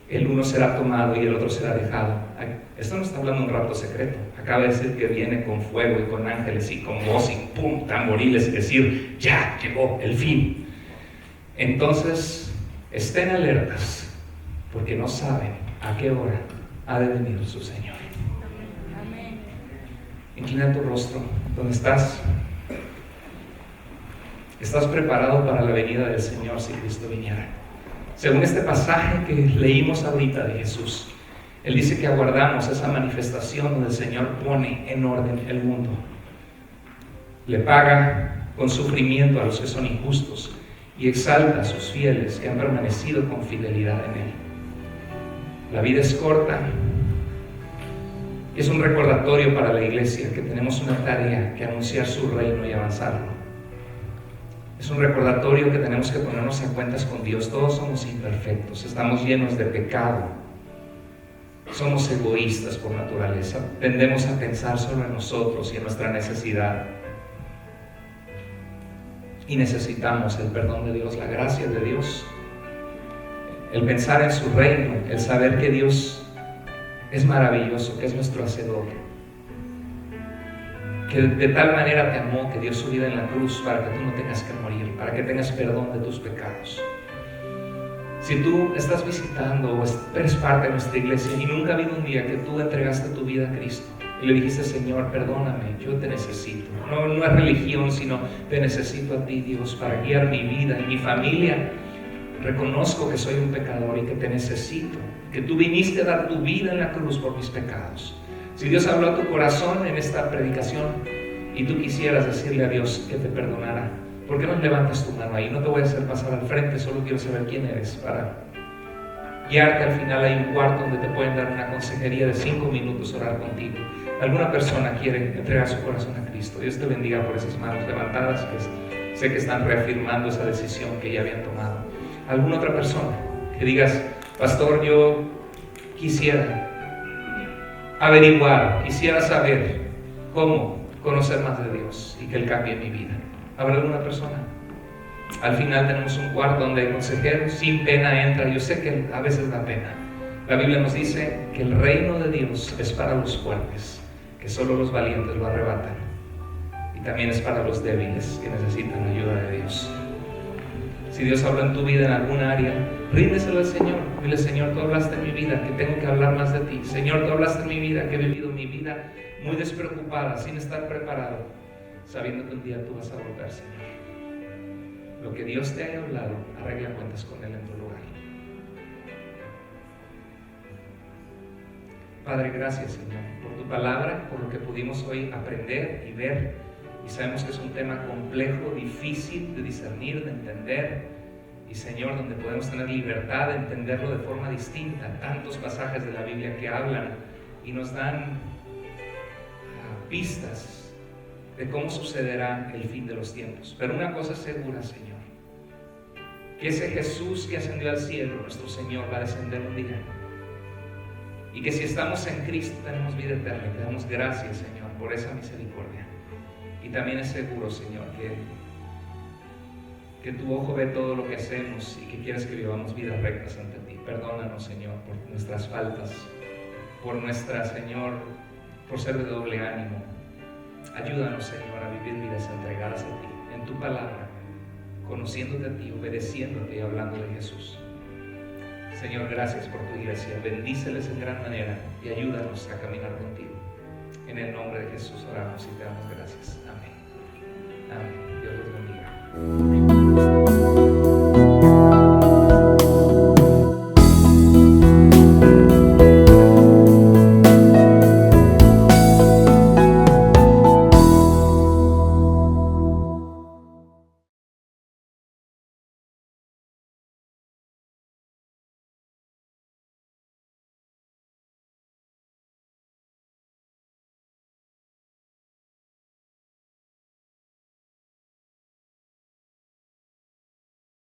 el uno será tomado y el otro será dejado. Esto no está hablando de un rapto secreto. Acaba de decir que viene con fuego y con ángeles y con voz y pum, tamboriles, y decir, ya llegó el fin. Entonces, estén alertas, porque no saben a qué hora ha de venir su Señor. Amén. Inclina tu rostro, donde estás. ¿Estás preparado para la venida del Señor si Cristo viniera? Según este pasaje que leímos ahorita de Jesús, Él dice que aguardamos esa manifestación donde el Señor pone en orden el mundo. Le paga con sufrimiento a los que son injustos y exalta a sus fieles que han permanecido con fidelidad en Él. La vida es corta. Es un recordatorio para la iglesia que tenemos una tarea, que anunciar su reino y avanzarlo. Es un recordatorio que tenemos que ponernos a cuentas con Dios. Todos somos imperfectos, estamos llenos de pecado, somos egoístas por naturaleza, tendemos a pensar solo en nosotros y en nuestra necesidad. Y necesitamos el perdón de Dios, la gracia de Dios, el pensar en su reino, el saber que Dios es maravilloso, que es nuestro hacedor, que de tal manera te amó que dio su vida en la cruz para que tú no tengas que morir, para que tengas perdón de tus pecados. Si tú estás visitando o eres parte de nuestra iglesia y nunca ha habido un día que tú entregaste tu vida a Cristo y le dijiste: Señor, perdóname, yo te necesito. No es religión, sino te necesito a ti, Dios, para guiar mi vida y mi familia. Reconozco que soy un pecador y que te necesito, que tú viniste a dar tu vida en la cruz por mis pecados. Si Dios habló a tu corazón en esta predicación y tú quisieras decirle a Dios que te perdonara, ¿por qué no levantas tu mano ahí? No te voy a hacer pasar al frente, solo quiero saber quién eres para guiarte. Al final hay un cuarto donde te pueden dar una consejería de 5 minutos, orar contigo. Alguna persona quiere entregar su corazón a Cristo. Dios te bendiga por esas manos levantadas, que sé que están reafirmando esa decisión que ya habían tomado. ¿Alguna otra persona que digas: pastor, yo quisiera averiguar, quisiera saber cómo conocer más de Dios y que Él cambie mi vida? ¿Habrá alguna persona? Al final tenemos un cuarto donde hay consejeros. Sin pena entra. Yo sé que a veces da pena. La Biblia nos dice que el reino de Dios es para los fuertes, que solo los valientes lo arrebatan, y también es para los débiles que necesitan la ayuda de Dios. Si Dios habla en tu vida en alguna área, ríndeselo al Señor. Dile: Señor, tú hablaste en mi vida, que tengo que hablar más de ti. Señor, tú hablaste en mi vida, que he vivido mi vida muy despreocupada, sin estar preparado, sabiendo que un día tú vas a volver, Señor. Lo que Dios te haya hablado, arregla cuentas con Él en tu lugar. Padre, gracias, Señor, por tu palabra, por lo que pudimos hoy aprender y ver. Y sabemos que es un tema complejo, difícil de discernir, de entender. Y, Señor, donde podemos tener libertad de entenderlo de forma distinta. Tantos pasajes de la Biblia que hablan y nos dan pistas de cómo sucederá el fin de los tiempos. Pero una cosa es segura, Señor, que ese Jesús que ascendió al cielo, nuestro Señor, va a descender un día. Y que si estamos en Cristo tenemos vida eterna. Y te damos gracias, Señor, por esa misericordia. Y también es seguro, Señor, que tu ojo ve todo lo que hacemos y que quieres que vivamos vidas rectas ante ti. Perdónanos, Señor, por nuestras faltas, por Señor, por ser de doble ánimo. Ayúdanos, Señor, a vivir vidas entregadas a ti, en tu palabra, conociéndote a ti, obedeciéndote y hablando de Jesús. Señor, gracias por tu iglesia. Bendíceles en gran manera y ayúdanos a caminar contigo. En el nombre de Jesús oramos y te damos gracias. Amén. Amén. Dios los bendiga.